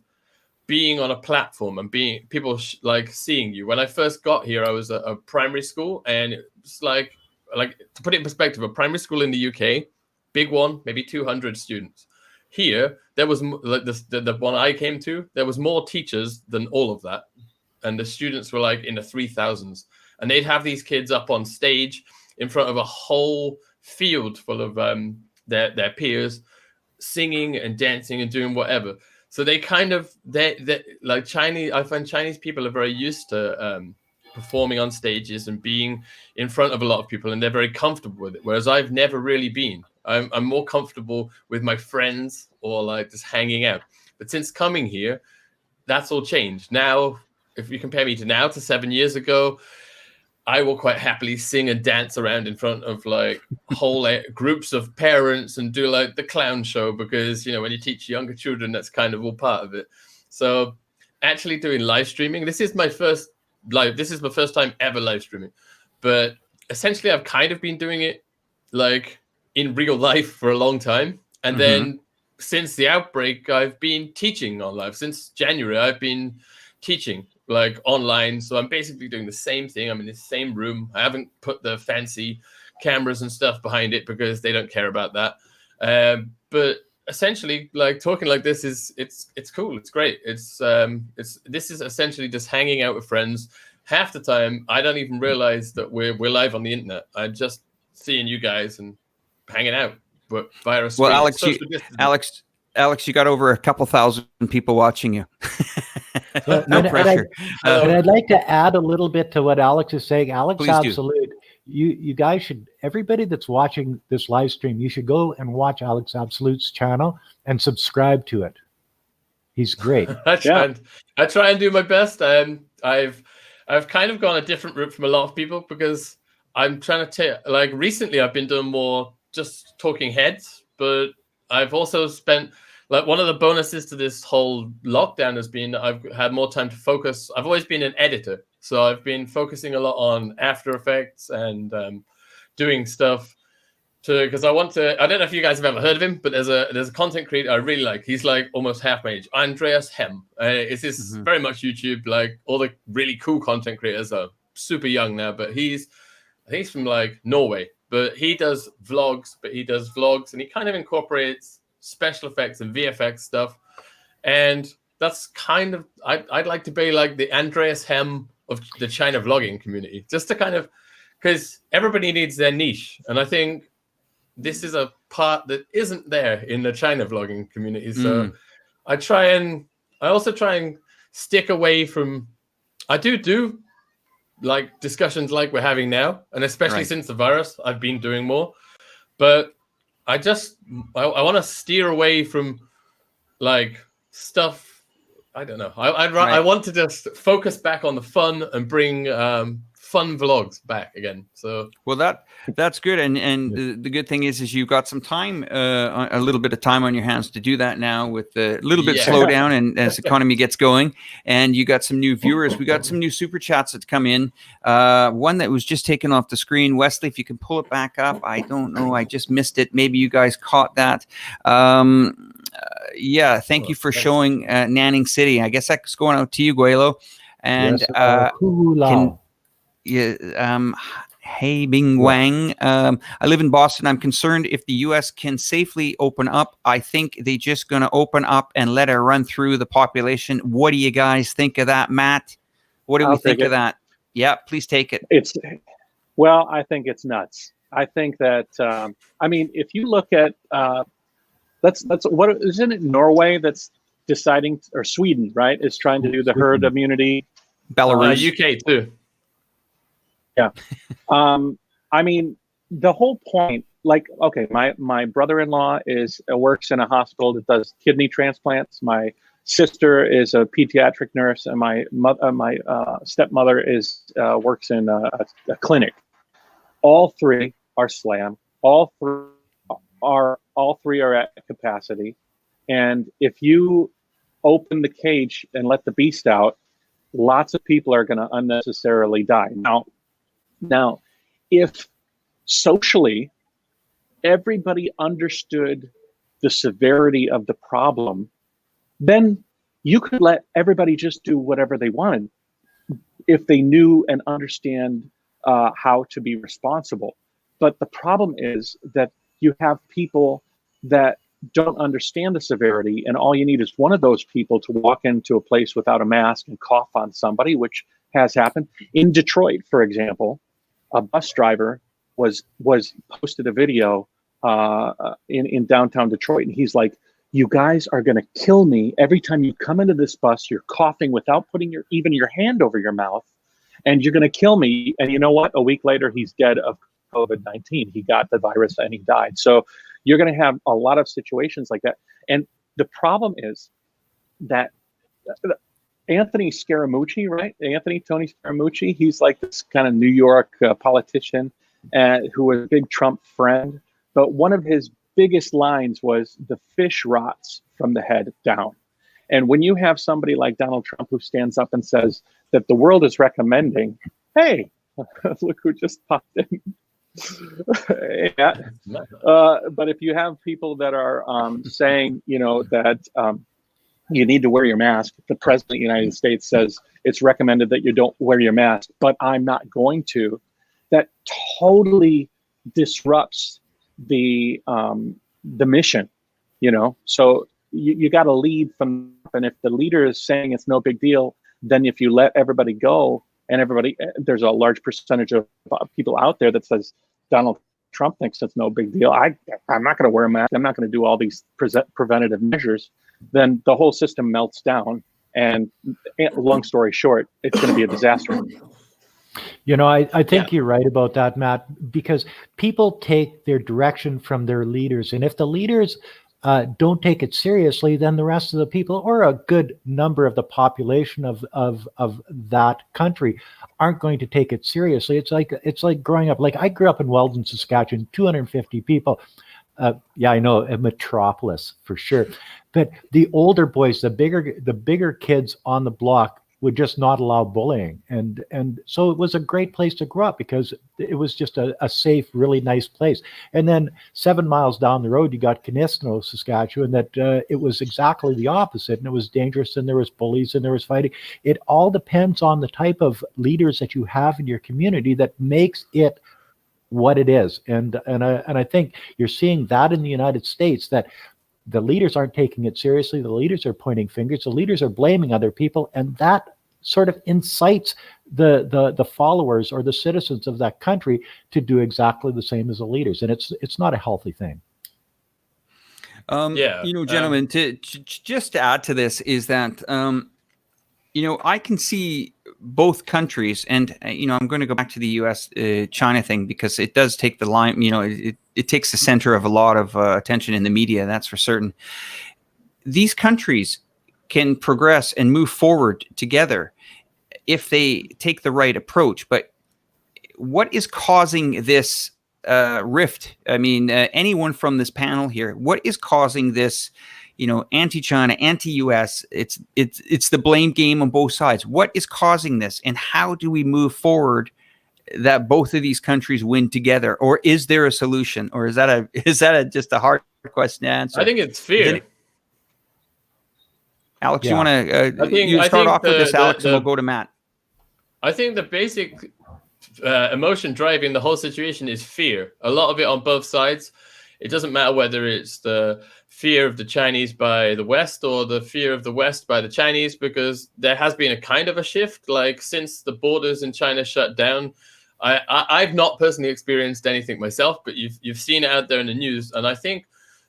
being on a platform and being people like seeing you. When I first got here, I was at a primary school, and it's like to put it in perspective, a primary school in the UK, big one, maybe 200 students. Here, there was like the one I came to, there was more teachers than all of that, and the students were like in the 3,000s, and they'd have these kids up on stage in front of a whole field full of their peers, singing and dancing and doing whatever. So they kind of they like Chinese. I find Chinese people are very used to performing on stages and being in front of a lot of people, and they're very comfortable with it. Whereas I've never really been. I'm more comfortable with my friends or like just hanging out. But since coming here, that's all changed. Now, if you compare me to now to 7 years ago, I will quite happily sing and dance around in front of like whole groups of parents and do like the clown show, because, when you teach younger children, that's kind of all part of it. So actually doing live streaming, this is my first time ever live streaming. But essentially I've kind of been doing it like in real life for a long time. And then since the outbreak, I've been teaching on live. Since January, I've been teaching like online. So I'm basically doing the same thing. I'm in the same room. I haven't put the fancy cameras and stuff behind it because they don't care about that. But essentially, like, talking like this it's cool. It's great. This is essentially just hanging out with friends. Half the time, I don't even realize that we're live on the internet. I'm just seeing you guys and hanging out, but via a screen. Well, Alex, you got over a couple thousand people watching you. No pressure. And I'd like to add a little bit to what Alex is saying. Alex Please Absolute, you guys should, everybody that's watching this live stream, you should go and watch Alex Absolute's channel and subscribe to it. He's great. I try and do my best. I've kind of gone a different route from a lot of people, because I'm trying to take, like, recently I've been doing more just talking heads, but I've also spent, like, one of the bonuses to this whole lockdown has been that I've had more time to focus. I've always been an editor, so I've been focusing a lot on After Effects and doing stuff because I want to. I don't know if you guys have ever heard of him, but there's a content creator I really like. He's like almost half my age, Andreas Hem. It's this very much YouTube. Like, all the really cool content creators are super young now, but I think he's from like Norway. But he does vlogs, and he kind of incorporates special effects and VFX stuff. And that's kind of, I'd like to be like the Andreas Hem of the China vlogging community, just to kind of, because everybody needs their niche. And I think this is a part that isn't there in the China vlogging community. So I also try and stick away from, I do like discussions like we're having now, and especially since the virus, I've been doing more. But I want to steer away from like stuff. I don't know. I want to just focus back on the fun and bring fun vlogs back again. So well, that's good, and the good thing is you got some time, a little bit of time on your hands to do that now with a little bit slow down, and as economy gets going, and you got some new viewers. We got some new super chats that come in. One that was just taken off the screen. Wesley, if you can pull it back up. I don't know. I just missed it. Maybe you guys caught that. Yeah, thank you for showing Nanning City. I guess that's going out to you, Gweilo. And Hey Bing Wang. I live in Boston. I'm concerned if the U.S. can safely open up. I think they just going to open up and let it run through the population. What do you guys think of that, Matt? What do we think of that? Yeah, please take it. Well, I think it's nuts. I think that I mean, if you look at that's what isn't it Norway that's deciding, or Sweden, right, is trying to do the herd immunity. Belarus, UK too. Yeah. I mean, the whole point, like, okay, my brother-in-law works in a hospital that does kidney transplants. My sister is a pediatric nurse, and my stepmother works in a clinic. All three are slammed. All three are at capacity. And if you open the cage and let the beast out, lots of people are going to unnecessarily die. Now, if socially everybody understood the severity of the problem, then you could let everybody just do whatever they wanted if they knew and understand how to be responsible. But the problem is that you have people that don't understand the severity, and all you need is one of those people to walk into a place without a mask and cough on somebody, which has happened. In Detroit, for example, a bus driver was posted a video in downtown Detroit, and he's like, "You guys are going to kill me. Every time you come into this bus, you're coughing without putting even your hand over your mouth, and you're going to kill me." And you know what? A week later, he's dead of COVID-19. He got the virus and he died. So you're going to have a lot of situations like that. And the problem is that Anthony Scaramucci, right? Tony Scaramucci, he's like this kind of New York politician who was a big Trump friend. But one of his biggest lines was, "The fish rots from the head down." And when you have somebody like Donald Trump who stands up and says that the world is recommending, hey, look who just popped in. Yeah. But if you have people that are saying, that you need to wear your mask, the president of the United States says it's recommended that you don't wear your mask, but I'm not going to, that totally disrupts the mission, So you got to lead from, and if the leader is saying it's no big deal, then if you let everybody go, and there's a large percentage of people out there that says Donald Trump thinks it's no big deal. I'm not going to wear a mask. I'm not going to do all these preventative measures. Then the whole system melts down. And long story short, it's going to be a disaster. I think you're right about that, Matt, because people take their direction from their leaders. And if the leaders don't take it seriously, then the rest of the people, or a good number of the population of that country, aren't going to take it seriously. It's like growing up. Like, I grew up in Weldon, Saskatchewan, 250 people. Yeah, I know, a metropolis for sure. But the older boys, the bigger kids on the block would just not allow bullying. And so it was a great place to grow up because it was just a safe, really nice place. And then 7 miles down the road, you got Kinistino, Saskatchewan, that it was exactly the opposite. And it was dangerous, and there was bullies, and there was fighting. It all depends on the type of leaders that you have in your community that makes it what it is. And I think you're seeing that in the United States, that the leaders aren't taking it seriously. The leaders are pointing fingers. The leaders are blaming other people, and that sort of incites the followers or the citizens of that country to do exactly the same as the leaders, and it's not a healthy thing. Gentlemen, to just to add to this is that I can see both countries, and I'm going to go back to the U.S. China thing because it does take the line. It takes the center of a lot of attention in the media. That's for certain. These countries can progress and move forward together if they take the right approach. But what is causing this rift? I mean, anyone from this panel here, what is causing this, anti-China, anti-US? It's the blame game on both sides. What is causing this, and how do we move forward that both of these countries win together? Or is there a solution? Or is that just a hard question to answer? I think it's fear. Alex, Yeah. you want to start off with this, Alex, and we'll go to Matt. I think the basic emotion driving the whole situation is fear. A lot of it on both sides. It doesn't matter whether it's the fear of the Chinese by the West or the fear of the West by the Chinese, because there has been a kind of a shift. Like, since the borders in China shut down, I've not personally experienced anything myself, but you've seen it out there in the news. And I think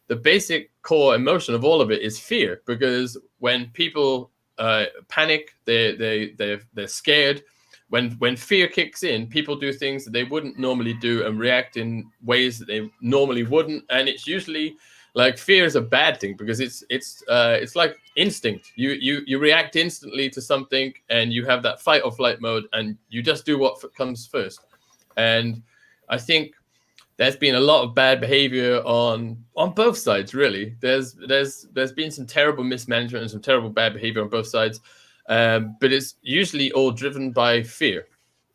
the basic core emotion of all of it is fear, because when people panic, they're scared. When fear kicks in, people do things that they wouldn't normally do and react in ways that they normally wouldn't. And it's usually like, fear is a bad thing, because it's like instinct. You react instantly to something, and you have that fight or flight mode, and you just do what comes first. And I think there's been a lot of bad behavior on both sides, really. There's been some terrible mismanagement and some terrible bad behavior on both sides. But it's usually all driven by fear.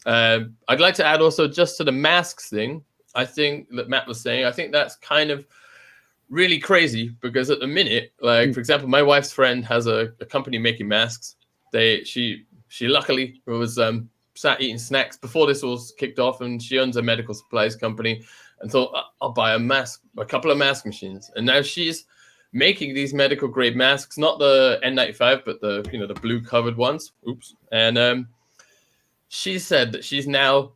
I'd like to add also, just to the masks thing, I think that Matt was saying, I think that's kind of really crazy, because at the minute, like, for example, my wife's friend has a company making masks. She luckily was sat eating snacks before this all kicked off, and she owns a medical supplies company, and thought, I'll buy a couple of mask machines. And now she's making these medical grade masks, not the N95, but the blue covered ones. Oops. And she said that she's now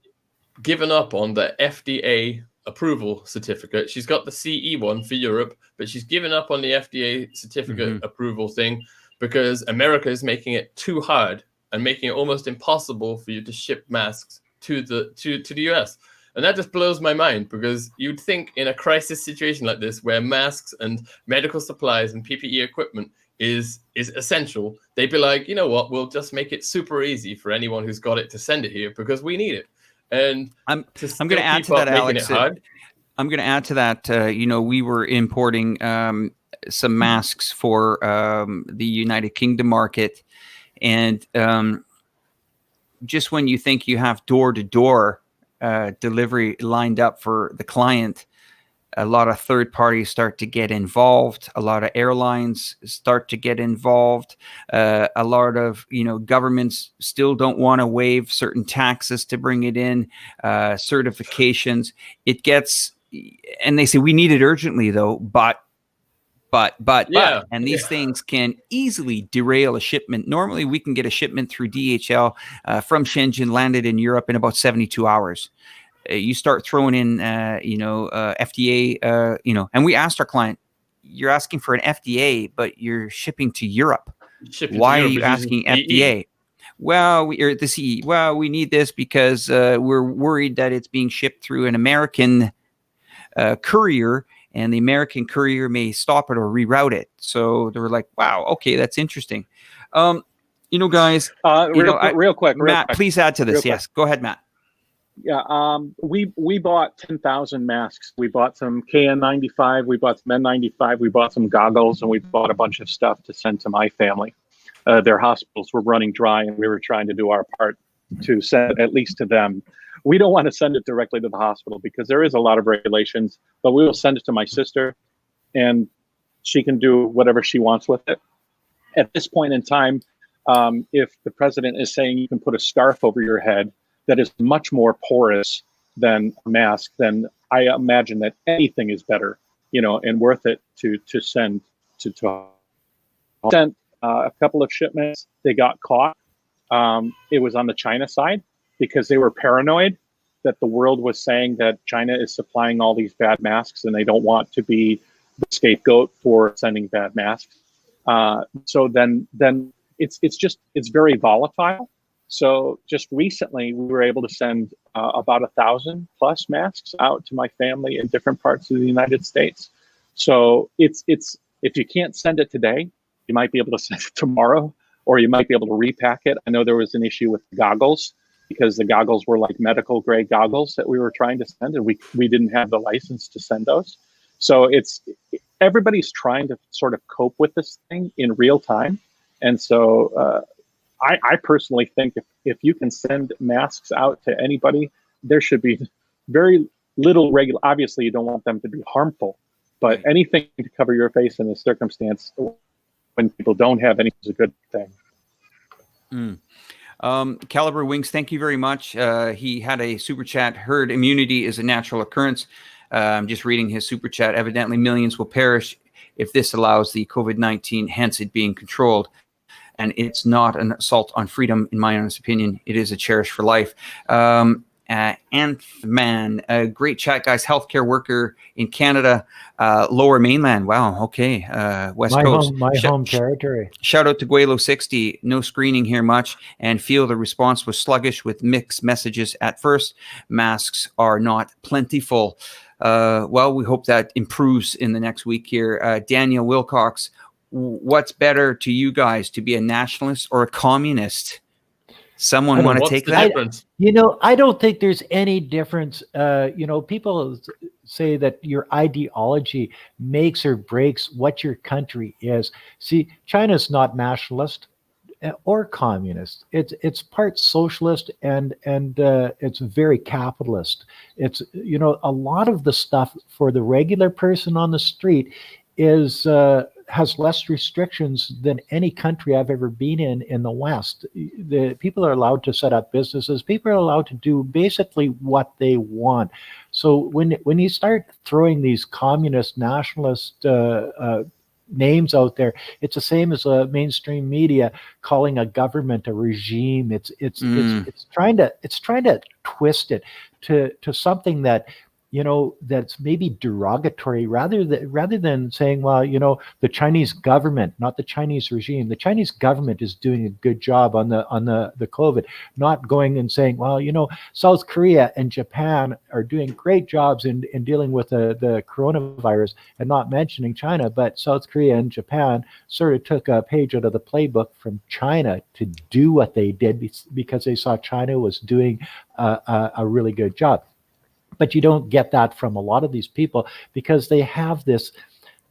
given up on the FDA approval certificate. She's got the CE one for Europe, but she's given up on the FDA certificate approval thing, because America is making it too hard and making it almost impossible for you to ship masks to the US. And that just blows my mind, because you'd think in a crisis situation like this, where masks and medical supplies and PPE equipment is essential, they'd be like, you know what, we'll just make it super easy for anyone who's got it to send it here, because we need it. And I'm going to add to that, Alex. I'm going to add to that. We were importing some masks for the United Kingdom market, and just when you think you have door-to-door delivery lined up for the client, a lot of third parties start to get involved. A lot of airlines start to get involved. A lot of governments still don't want to waive certain taxes to bring it in, certifications. It gets, and they say we need it urgently though, but, and these things can easily derail a shipment. Normally, we can get a shipment through DHL from Shenzhen, landed in Europe in about 72 hours. You start throwing in, FDA, and we asked our client, you're asking for an FDA, but you're shipping to Europe. Why are you asking FDA? Well, the CE. Well, we need this because we're worried that it's being shipped through an American courier, and the American courier may stop it or reroute it. So they were like, wow, okay, that's interesting. Guys, real quick, Matt, please add to this. Yes, go ahead, Matt. Yeah, we bought 10,000 masks. We bought some KN95, we bought some N95, we bought some goggles, and we bought a bunch of stuff to send to my family. Their hospitals were running dry, and we were trying to do our part to send at least to them. We don't want to send it directly to the hospital because there is a lot of regulations, but we will send it to my sister, and she can do whatever she wants with it. At this point in time, if the president is saying you can put a scarf over your head that is much more porous than a mask, then I imagine that anything is better, and worth it to send to. Sent a couple of shipments. They got caught. It was on the China side, because they were paranoid that the world was saying that China is supplying all these bad masks, and they don't want to be the scapegoat for sending bad masks. So then it's very volatile. So just recently, we were able to send about 1,000+ masks out to my family in different parts of the United States. So it's if you can't send it today, you might be able to send it tomorrow, or you might be able to repack it. I know there was an issue with the goggles. because the goggles were like medical grade goggles that we were trying to send, and we didn't have the license to send those. So everybody's trying to sort of cope with this thing in real time. And so I personally think if you can send masks out to anybody, there should be very little obviously you don't want them to be harmful, but anything to cover your face in this circumstance when people don't have any is a good thing. Caliber Wings, thank you very much. He had a super chat. Herd immunity is a natural occurrence. I'm just reading his super chat. Evidently, millions will perish if this allows the COVID-19, hence it being controlled. And it's not an assault on freedom, in my honest opinion. It is a cherish for life. Anthman, a great chat, guys. Healthcare worker in Canada, Lower Mainland. Wow, okay. West Coast. My home territory. Shout out to Gweilo 60. No screening here much, and feel the response was sluggish with mixed messages at first. Masks are not plentiful. Well, we hope that improves in the next week here. Daniel Wilcox, what's better to you guys, to be a nationalist or a communist? Someone want to take that? I don't think there's any difference. People say that your ideology makes or breaks what your country is. See, China's not nationalist or communist. It's part socialist and it's very capitalist. It's a lot of the stuff for the regular person on the street has less restrictions than any country I've ever been in the West. The people are allowed to set up businesses. People are allowed to do basically what they want. So when you start throwing these communist, nationalist names out there, it's the same as mainstream media calling a government a regime. It's trying to twist it to something that that's maybe derogatory rather than saying, well, the Chinese government, not the Chinese regime. The Chinese government is doing a good job on the COVID, not going and saying, well, South Korea and Japan are doing great jobs in dealing with the coronavirus, and not mentioning China, but South Korea and Japan sort of took a page out of the playbook from China to do what they did because they saw China was doing a really good job. But you don't get that from a lot of these people because they have this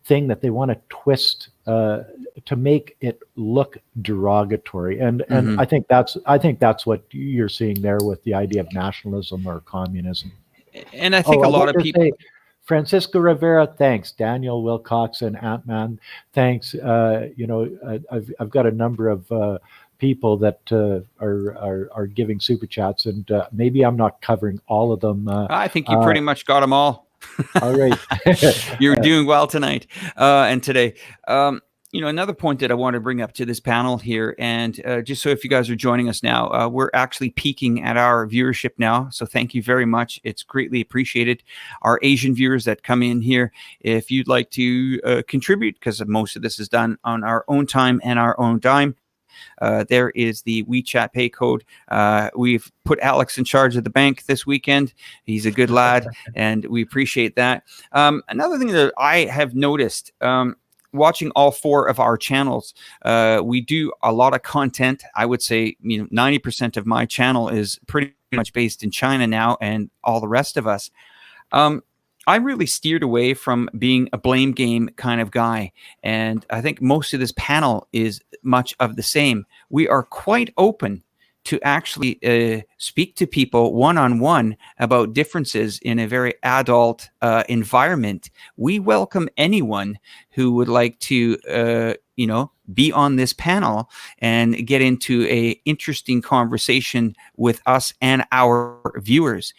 thing that they want to twist to make it look derogatory, and I think that's what you're seeing there with the idea of nationalism or communism. And I think a lot of people. Francisco Rivera, thanks. Daniel Wilcox and Ant-Man, thanks. I've got a number of people that are giving super chats, and maybe I'm not covering all of them. I think you pretty much got them all. All right. You're doing well tonight and today. Another point that I want to bring up to this panel here, and just so if you guys are joining us now, we're actually peaking at our viewership now. So thank you very much. It's greatly appreciated. Our Asian viewers that come in here, if you'd like to contribute, because most of this is done on our own time and our own dime, there is the WeChat pay code. We've put Alex in charge of the bank this weekend. He's a good lad, and we appreciate that. Another thing that I have noticed, watching all four of our channels, we do a lot of content. I would say 90% of my channel is pretty much based in China now, and all the rest of us. I really steered away from being a blame game kind of guy. And I think most of this panel is much of the same. We are quite open to actually speak to people one-on-one about differences in a very adult environment. We welcome anyone who would like to, be on this panel and get into an interesting conversation with us and our viewers.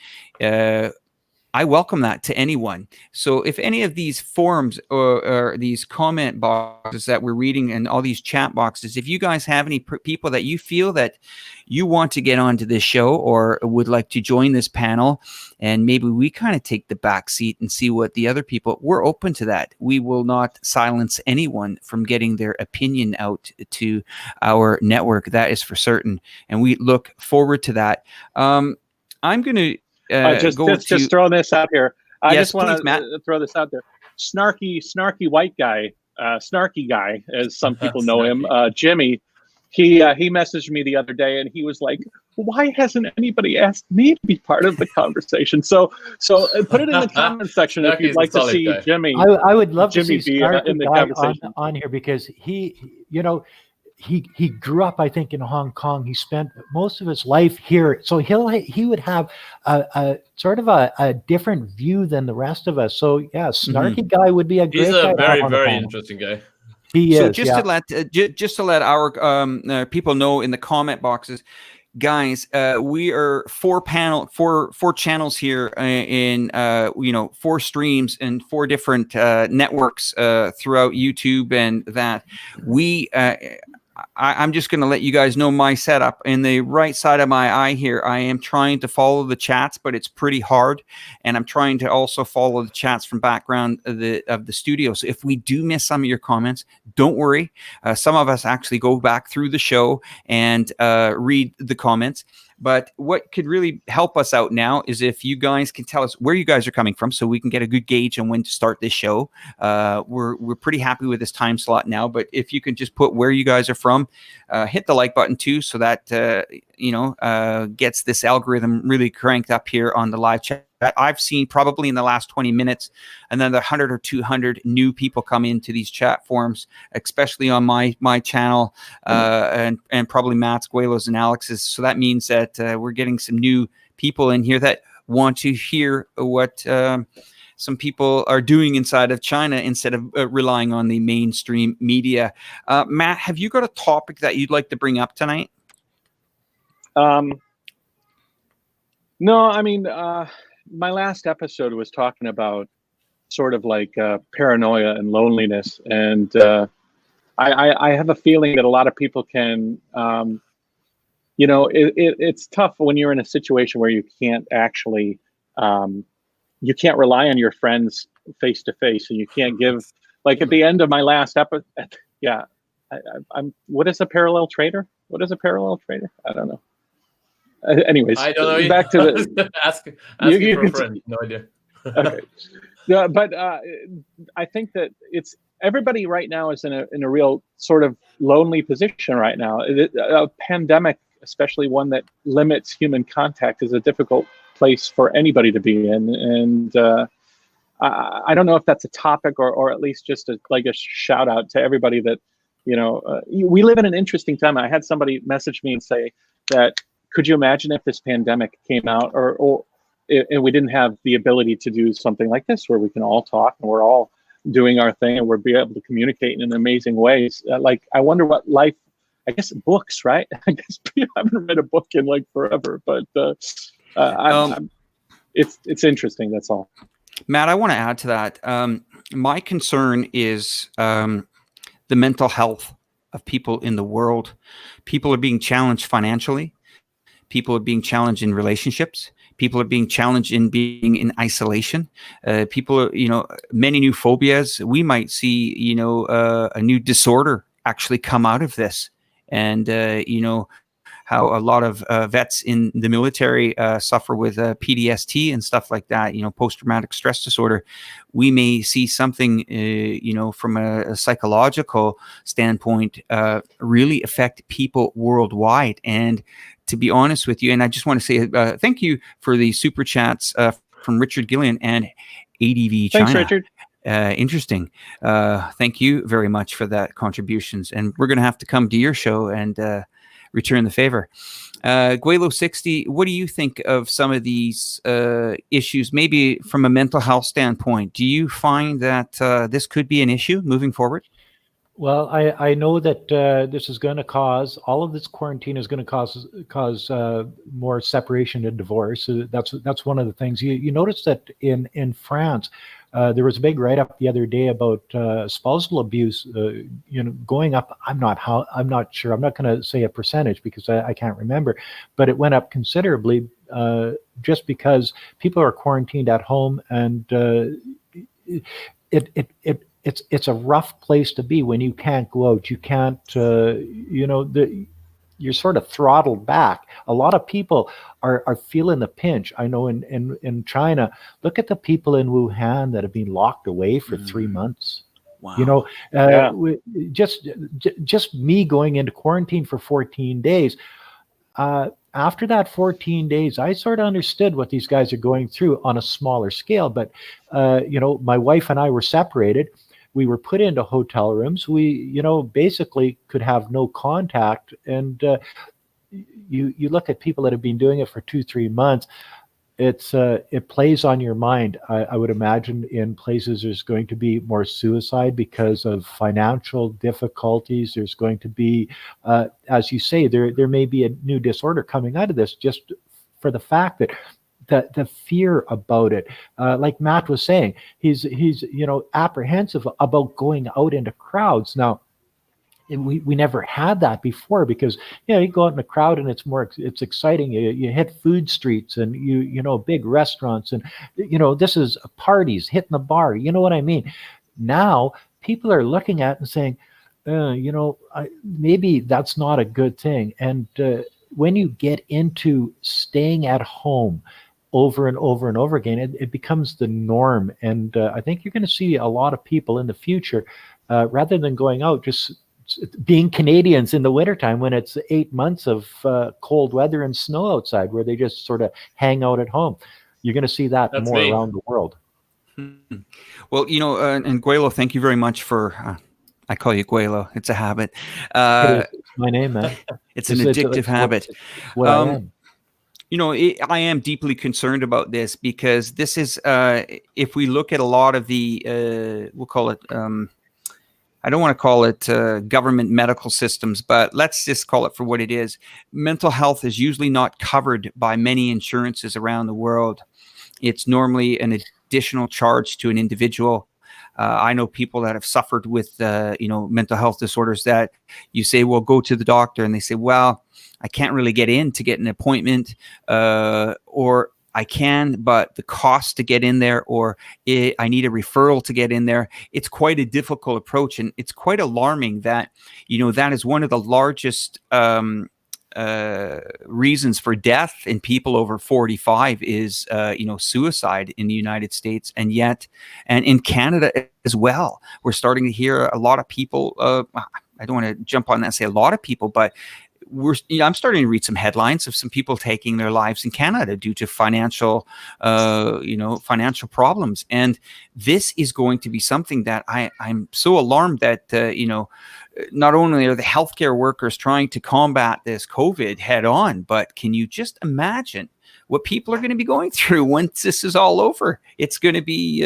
I welcome that to anyone. So if any of these forums or these comment boxes that we're reading and all these chat boxes, if you guys have any people that you feel that you want to get onto this show or would like to join this panel, and maybe we kind of take the back seat and see what the other people, we're open to that. We will not silence anyone from getting their opinion out to our network. That is for certain. And we look forward to that. I'm going to just throw this out here. I yes, just want to throw this out there. Snarky white guy, snarky guy, as some people know him, Jimmy. He messaged me the other day, and he was like, why hasn't anybody asked me to be part of the conversation? So put it in the comment section if you'd like to see Jimmy. I would love to see in the conversation on here, because he grew up, I think, in Hong Kong. He spent most of his life here, so he would have a sort of a different view than the rest of us. So yeah, snarky guy would be a great guy. He's a very interesting guy. He so is. Just to let our people know in the comment boxes, guys, we are four channels here in 4 streams and 4 different networks throughout YouTube, and that I'm just going to let you guys know my setup. In the right side of my eye here, I am trying to follow the chats, but it's pretty hard. And I'm trying to also follow the chats from background of the studio. So if we do miss some of your comments, don't worry. Some of us actually go back through the show and read the comments. But what could really help us out now is if you guys can tell us where you guys are coming from, so we can get a good gauge on when to start this show. We're pretty happy with this time slot now, but if you can just put where you guys are from, hit the like button too, so that gets this algorithm really cranked up here on the live chat. I've seen probably in the last 20 minutes, and then 100 or 200 new people come into these chat forums, especially on my channel, and probably Matt's, Gweilo's, and Alex's. So that means that we're getting some new people in here that want to hear what some people are doing inside of China instead of relying on the mainstream media. Matt, have you got a topic that you'd like to bring up tonight? No, I mean, my last episode was talking about sort of like paranoia and loneliness, and I have a feeling that a lot of people can, it's tough when you're in a situation where you can't actually, you can't rely on your friends face to face, and you can't give, like at the end of my last episode, yeah, what is a parallel trader? What is a parallel trader? I don't know. Anyways, I don't know. Back to the ask you for a friend. No idea. Okay. Yeah, but I think that it's everybody right now is in a real sort of lonely position right now. A pandemic, especially one that limits human contact, is a difficult place for anybody to be in. And I don't know if that's a topic or at least just a shout out to everybody that, we live in an interesting time. I had somebody message me and say that, could you imagine if this pandemic came out and we didn't have the ability to do something like this, where we can all talk and we're all doing our thing and we're be able to communicate in amazing ways. I wonder what life, I guess books, right? I guess I haven't read a book in forever, but it's interesting. That's all. Matt, I want to add to that. My concern is the mental health of people in the world. People are being challenged financially. People are being challenged in relationships. People are being challenged in being in isolation. People are, many new phobias. We might see, a new disorder actually come out of this. And, how a lot of vets in the military suffer with PTSD and stuff like that, post-traumatic stress disorder. We may see something, from a psychological standpoint, really affect people worldwide. And to be honest with you, and I just want to say thank you for the super chats from Richard Gillian and ADV China. Thanks, Richard. Interesting. Thank you very much for that contributions. And we're going to have to come to your show and return the favor. Gweilo 60, what do you think of some of these issues, maybe from a mental health standpoint? Do you find that this could be an issue moving forward? Well, I know that this is going to cause, all of this quarantine is going to cause more separation and divorce. So that's one of the things. You notice that in France, there was a big write-up the other day about spousal abuse, going up. I'm not sure. I'm not going to say a percentage because I can't remember, but it went up considerably just because people are quarantined at home, and it's a rough place to be when you can't go out. You can't, you're sort of throttled back. A lot of people are feeling the pinch. I know in China, look at the people in Wuhan that have been locked away for 3 months. Wow. Just me going into quarantine for 14 days. after that 14 days, I sort of understood what these guys are going through on a smaller scale. But, my wife and I were separated. We were put into hotel rooms. We, basically could have no contact. And you look at people that have been doing it for 2-3 months. It plays on your mind. I would imagine in places there's going to be more suicide because of financial difficulties. There's going to be, as you say, there may be a new disorder coming out of this, just for the fact that the fear about it, like Matt was saying, he's apprehensive about going out into crowds now. We never had that before, because you go out in a crowd and it's exciting. You hit food streets and you big restaurants, and this is parties, hitting the bar. You know what I mean? Now people are looking at it and saying, maybe that's not a good thing. And when you get into staying at home over and over and over again, it becomes the norm. And I think you're going to see a lot of people in the future, rather than going out, just being Canadians in the wintertime when it's 8 months of cold weather and snow outside, where they just sort of hang out at home. You're going to see that more around the world. Well, and Gweilo, thank you very much for, I call you Gweilo. It's a habit. It's my name, man. It's an addictive habit. What I am. I am deeply concerned about this, because this is, if we look at a lot of the, we'll call it, I don't want to call it government medical systems, but let's just call it for what it is. Mental health is usually not covered by many insurances around the world. It's normally an additional charge to an individual. I know people that have suffered with, mental health disorders that you say, well, go to the doctor. And they say, well, I can't really get in to get an appointment, or I can, but the cost to get in there, or I need a referral to get in there. It's quite a difficult approach. And it's quite alarming that, that is one of the largest reasons for death in people over 45 is, suicide in the United States. And yet, and in Canada as well, we're starting to hear a lot of people, I don't want to jump on that and say a lot of people, but I'm starting to read some headlines of some people taking their lives in Canada due to financial problems. And this is going to be something that I'm so alarmed that, not only are the healthcare workers trying to combat this COVID head on, but can you just imagine what people are going to be going through once this is all over? It's going to be,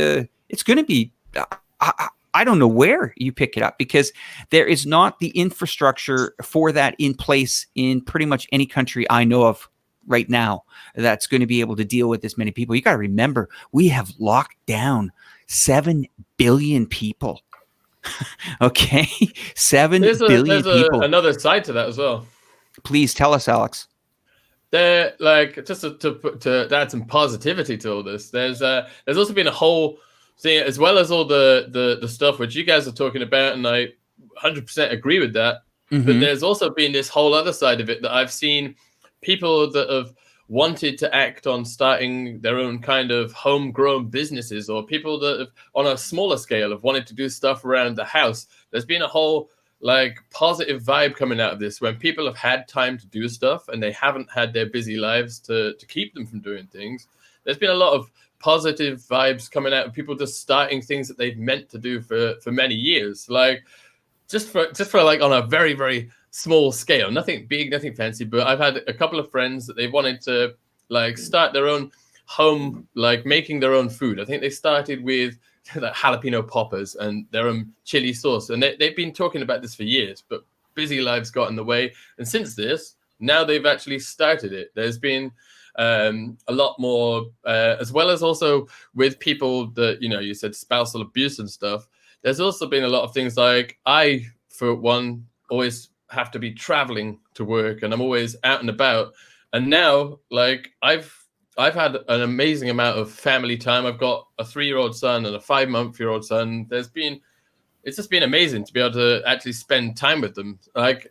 I don't know where you pick it up, because there is not the infrastructure for that in place in pretty much any country I know of right now that's going to be able to deal with this many people. You got to remember, we have locked down 7 billion people. Okay, 7 billion people. Another side to that as well. Please tell us, Alex. There, just to add some positivity to all this, there's also been a whole thing, as well as all the stuff which you guys are talking about, and I 100% agree with that. Mm-hmm. But there's also been this whole other side of it that I've seen people that have wanted to act on starting their own kind of homegrown businesses, or people that have, on a smaller scale, have wanted to do stuff around the house. There's been a whole positive vibe coming out of this, when people have had time to do stuff and they haven't had their busy lives to keep them from doing things. There's been a lot of positive vibes coming out of people just starting things that they've meant to do for many years, just for on a very, very small scale, nothing big, nothing fancy. But I've had a couple of friends that they wanted to start their own home, making their own food. I think they started with jalapeno poppers and their own chili sauce, and they've been talking about this for years, but busy lives got in the way. And since this, now they've actually started it. There's been a lot more, as well as also with people that, you said spousal abuse and stuff. There's also been a lot of things I, for one, always have to be traveling to work, and I'm always out and about. And now, I've had an amazing amount of family time. I've got a 3-year-old son and a 5-month-old son. It's just been amazing to be able to actually spend time with them.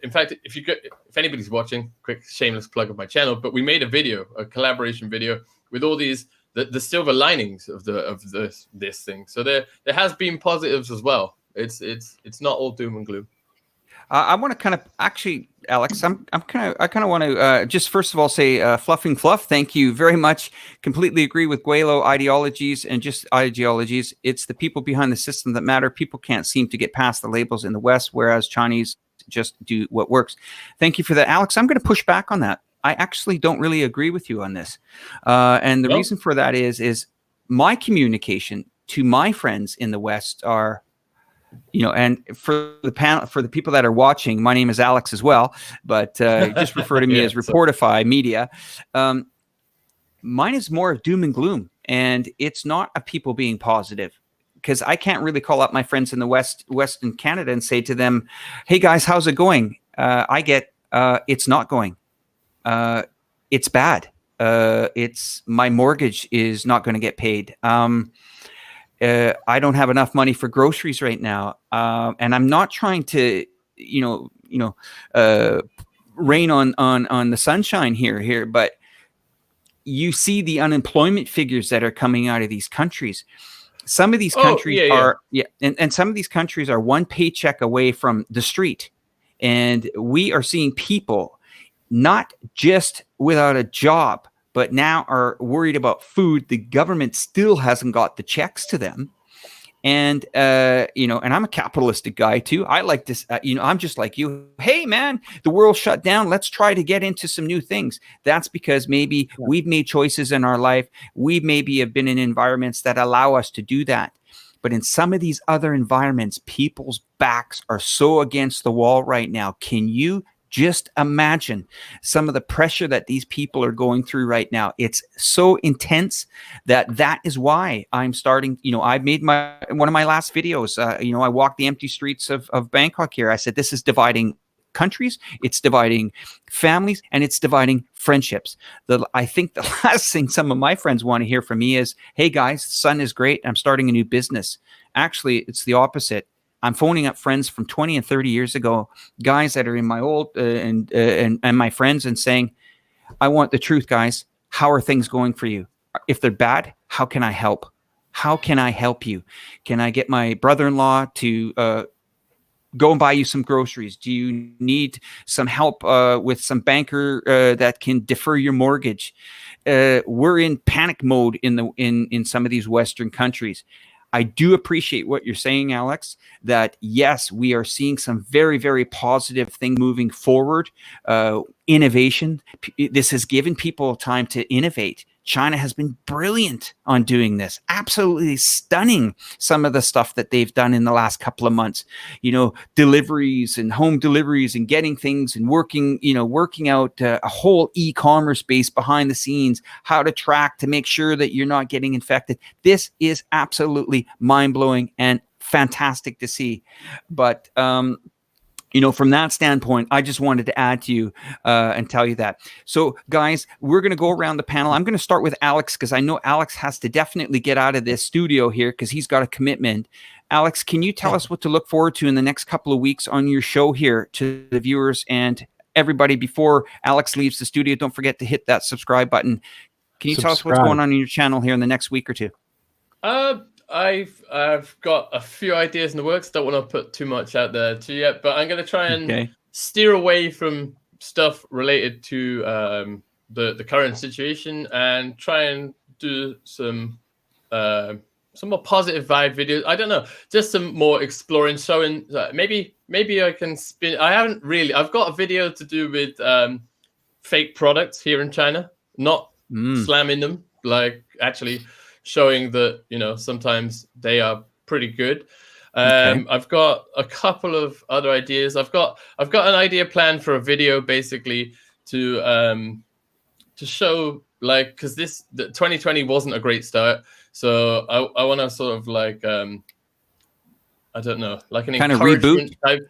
In fact, if anybody's watching, quick shameless plug of my channel, but we made a collaboration video with all these the silver linings of this thing. So there has been positives as well. It's not all doom and gloom. I want to kind of actually Alex. I kind of want to just first of all say, Fluffing Fluff, thank you very much. Completely agree with Gweilo ideologies and just ideologies. It's the people behind the system that matter. People can't seem to get past the labels in the West, whereas Chinese just do what works. Thank you for that, Alex. I'm going to push back on that. I actually don't really agree with you on this, and the reason for that is my communication to my friends in the West are. And for the panel, for the people that are watching, my name is Alex as well, but just refer to me as Reporterfy Media. Mine is more of doom and gloom, and it's not a people being positive, because I can't really call up my friends in the Western Canada and say to them, "Hey guys, how's it going?" I get, "It's not going. It's bad. It's my mortgage is not going to get paid. I don't have enough money for groceries right now," and I'm not trying to, rain on the sunshine here, but you see the unemployment figures that are coming out of these countries. Some of these countries and some of these countries are one paycheck away from the street, and we are seeing people not just without a job, but now are worried about food. The government still hasn't got the checks to them. And, and I'm a capitalistic guy too. I like this, I'm just like you. Hey man, the world shut down. Let's try to get into some new things. That's because maybe we've made choices in our life. We maybe have been in environments that allow us to do that. But in some of these other environments, people's backs are so against the wall right now. Can you just imagine some of the pressure that these people are going through right now? It's so intense that is why I'm starting. I made one of my last videos. I walked the empty streets of Bangkok here. I said, this is dividing countries, it's dividing families, and it's dividing friendships. I think the last thing some of my friends want to hear from me is, hey guys, the sun is great, I'm starting a new business. Actually, it's the opposite. I'm phoning up friends from 20 and 30 years ago, guys that are in my old and my friends, and saying, I want the truth, guys. How are things going for you? If they're bad, how can I help? How can I help you? Can I get my brother-in-law to go and buy you some groceries? Do you need some help with some banker that can defer your mortgage? We're in panic mode in some of these Western countries. I do appreciate what you're saying, Alex, that yes, we are seeing some very, very positive thing moving forward. Innovation. This has given people time to innovate. China has been brilliant on doing this. Absolutely stunning, some of the stuff that they've done in the last couple of months. Deliveries and home deliveries and getting things and working out a whole e-commerce base behind the scenes, how to track to make sure that you're not getting infected. This is absolutely mind-blowing and fantastic to see. But from that standpoint, I just wanted to add to you and tell you that. So, guys, we're going to go around the panel. I'm going to start with Alex, because I know Alex has to definitely get out of this studio here because he's got a commitment. Alex, can you tell us what to look forward to in the next couple of weeks on your show here to the viewers and everybody? Before Alex leaves the studio, don't forget to hit that subscribe button. Can you tell us what's going on in your channel here in the next week or two? I've got a few ideas in the works. Don't want to put too much out there too yet, but I'm going to try and steer away from stuff related to the current situation and try and do some more positive vibe videos. I don't know, just some more exploring, showing. Maybe I can spin. I've got a video to do with fake products here in China, not slamming them, like actually showing that sometimes they are pretty good. I've got a couple of other ideas. I've got an idea planned for a video basically to show, like, because the 2020 wasn't a great start, so I want to sort of like I don't know, like an kind of encouragement reboot.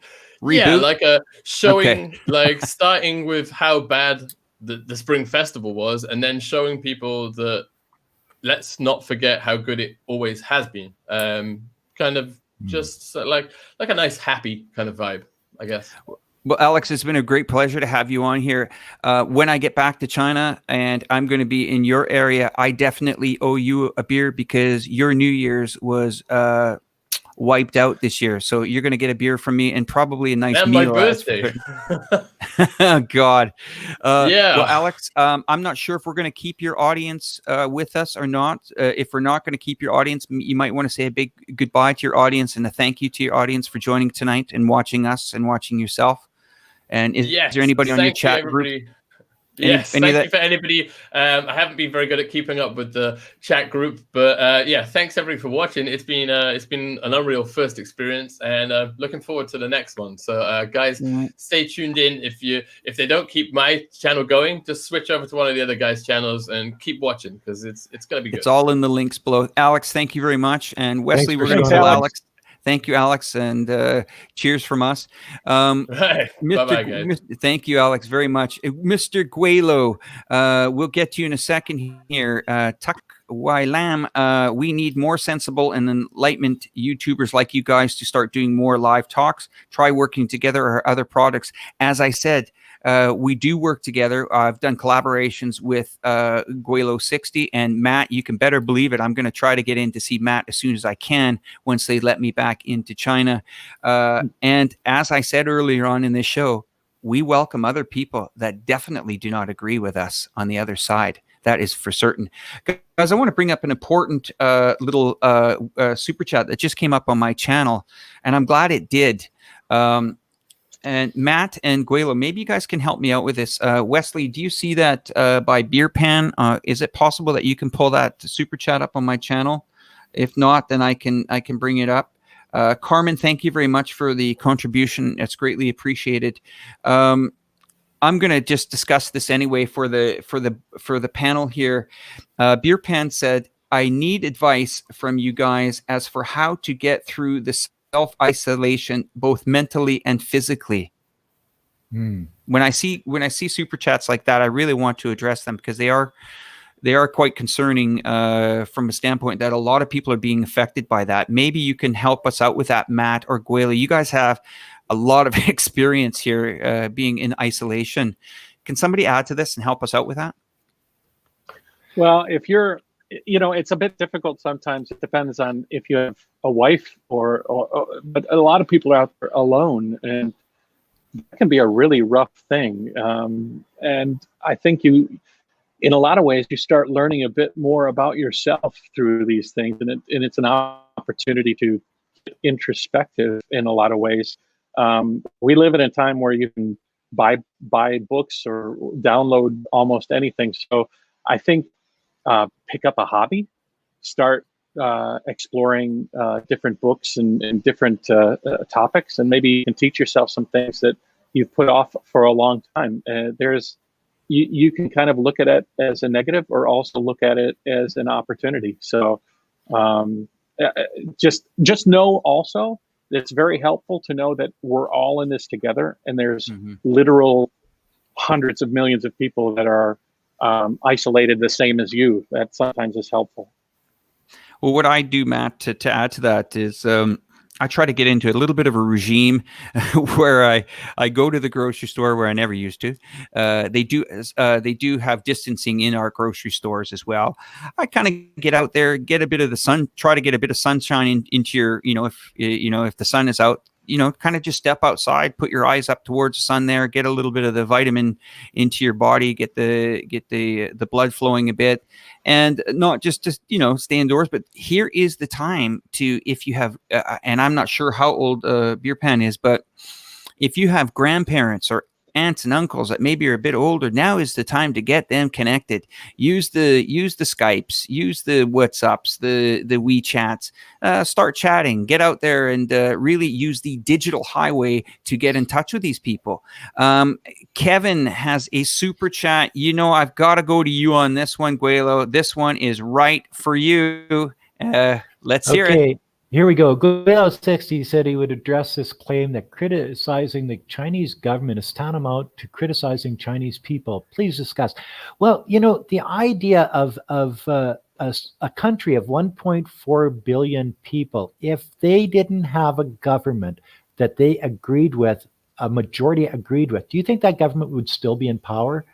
Yeah, like a showing like starting with how bad the Spring Festival was, and then showing people that let's not forget how good it always has been. Kind of just like a nice, happy kind of vibe, I guess. Well, Alex, it's been a great pleasure to have you on here. When I get back to China and I'm going to be in your area, I definitely owe you a beer, because your New Year's was wiped out this year. So you're going to get a beer from me and probably a nice And meal. my birthday. Oh, God. Yeah. Well, Alex, I'm not sure if we're going to keep your audience with us or not. If we're not going to keep your audience, you might want to say a big goodbye to your audience and a thank you to your audience for joining tonight and watching us and watching yourself. And is there anybody on your chat group? Yes, thank you for anybody. I haven't been very good at keeping up with the chat group, but yeah, thanks everybody for watching. It's been an unreal first experience, and looking forward to the next one. So guys, stay tuned in. If they don't keep my channel going, just switch over to one of the other guys' channels and keep watching, because it's gonna be good. It's all in the links below. Alex, thank you very much, and Wesley, we're going to tell Alex. Thank you, Alex, and cheers from us. Bye-bye, guys. Thank you, Alex, very much. Mr. Gweilo, we'll get to you in a second here. TAIWAN, we need more sensible and enlightenment YouTubers like you guys to start doing more live talks. Try working together or other products. As I said, we do work together. I've done collaborations with Gweilo 60 and Matt. You can better believe it. I'm going to try to get in to see Matt as soon as I can once they let me back into China. And as I said earlier on in this show, we welcome other people that definitely do not agree with us on the other side. That is for certain. Guys, I want to bring up an important little super chat that just came up on my channel, and I'm glad it did. And Matt and Gweilo, maybe you guys can help me out with this. Wesley, do you see that by Beer Pan? Is it possible that you can pull that super chat up on my channel? If not, then I can bring it up. Carmen, thank you very much for the contribution. It's greatly appreciated. I'm going to just discuss this anyway for the panel here. Beer Pan said, I need advice from you guys as for how to get through the self-isolation, both mentally and physically. When I see super chats like that, I really want to address them, because they are quite concerning from a standpoint that a lot of people are being affected by that. Maybe you can help us out with that, Matt or Gweilo. You guys have a lot of experience here being in isolation. Can somebody add to this and help us out with that? Well, if you're, it's a bit difficult sometimes. It depends on if you have a wife or but a lot of people are out there alone, and that can be a really rough thing. And I think in a lot of ways, you start learning a bit more about yourself through these things, and it's an opportunity to get introspective in a lot of ways. We live in a time where you can buy books or download almost anything. So I think pick up a hobby, start exploring different books and different topics, and maybe you can teach yourself some things that you've put off for a long time. You can kind of look at it as a negative, or also look at it as an opportunity. So just know also, it's very helpful to know that we're all in this together, and there's literal hundreds of millions of people that are isolated the same as you. That sometimes is helpful. Well, what I do, Matt, to add to that is I try to get into a little bit of a regime where I go to the grocery store where I never used to. They do have distancing in our grocery stores as well. I kind of get out there, get a bit of the sun, try to get a bit of sunshine into your, if the sun is out, kind of just step outside, put your eyes up towards the sun there, get a little bit of the vitamin into your body, get the blood flowing a bit, and not just stay indoors. But here is the time to, if you have, and I'm not sure how old Beer Pan is, but if you have grandparents or aunts and uncles that maybe are a bit older, now is the time to get them connected. Use the Skypes, use the WhatsApps, the WeChats, start chatting, get out there and really use the digital highway to get in touch with these people. Kevin has a super chat. I've got to go to you on this one, Gweilo. This one is right for you. Let's hear it. Here we go. Gweilo 60 said he would address this claim that criticizing the Chinese government is tantamount to criticizing Chinese people. Please discuss. Well, the idea of a country of 1.4 billion people, if they didn't have a government that they agreed with, a majority agreed with, do you think that government would still be in power?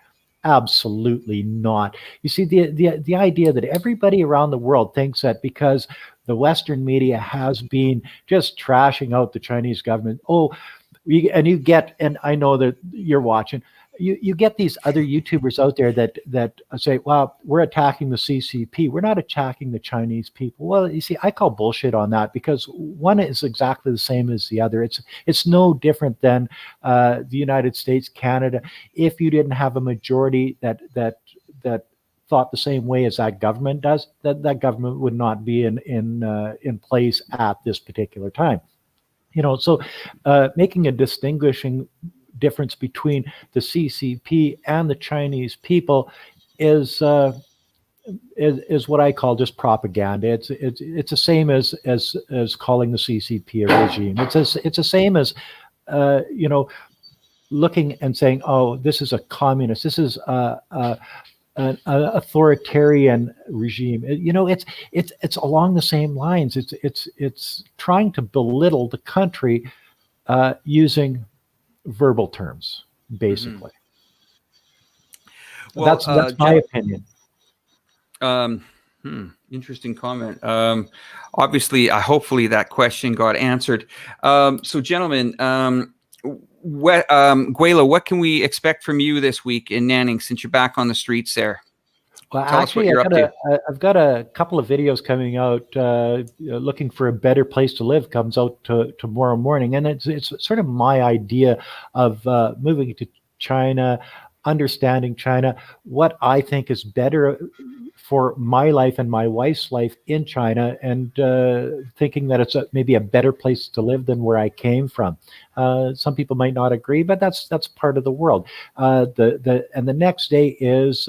Absolutely not. You see, the idea that everybody around the world thinks that because the Western media has been just trashing out the Chinese government. And I know that you're watching. You get these other YouTubers out there that say, well, we're attacking the CCP. We're not attacking the Chinese people. Well, you see, I call bullshit on that, because one is exactly the same as the other. It's no different than the United States, Canada. If you didn't have a majority that thought the same way as that government does, that government would not be in place at this particular time. So making a distinguishing difference between the CCP and the Chinese people is what I call just propaganda. It's the same as calling the CCP a regime. It's the same as looking and saying, oh, this is a communist. This is an authoritarian regime. It's along the same lines. It's trying to belittle the country using verbal terms, basically. Well, that's my opinion. Interesting comment. Obviously, hopefully that question got answered. So, gentlemen, Gweilo, what can we expect from you this week in Nanning, since you're back on the streets there? Well, Tell us what you're up to. I've got a couple of videos coming out. Looking for a better place to live comes out tomorrow morning, and it's sort of my idea of moving to China, understanding China, what I think is better for my life and my wife's life in China, and thinking that it's maybe a better place to live than where I came from. Some people might not agree, but that's part of the world. The next day is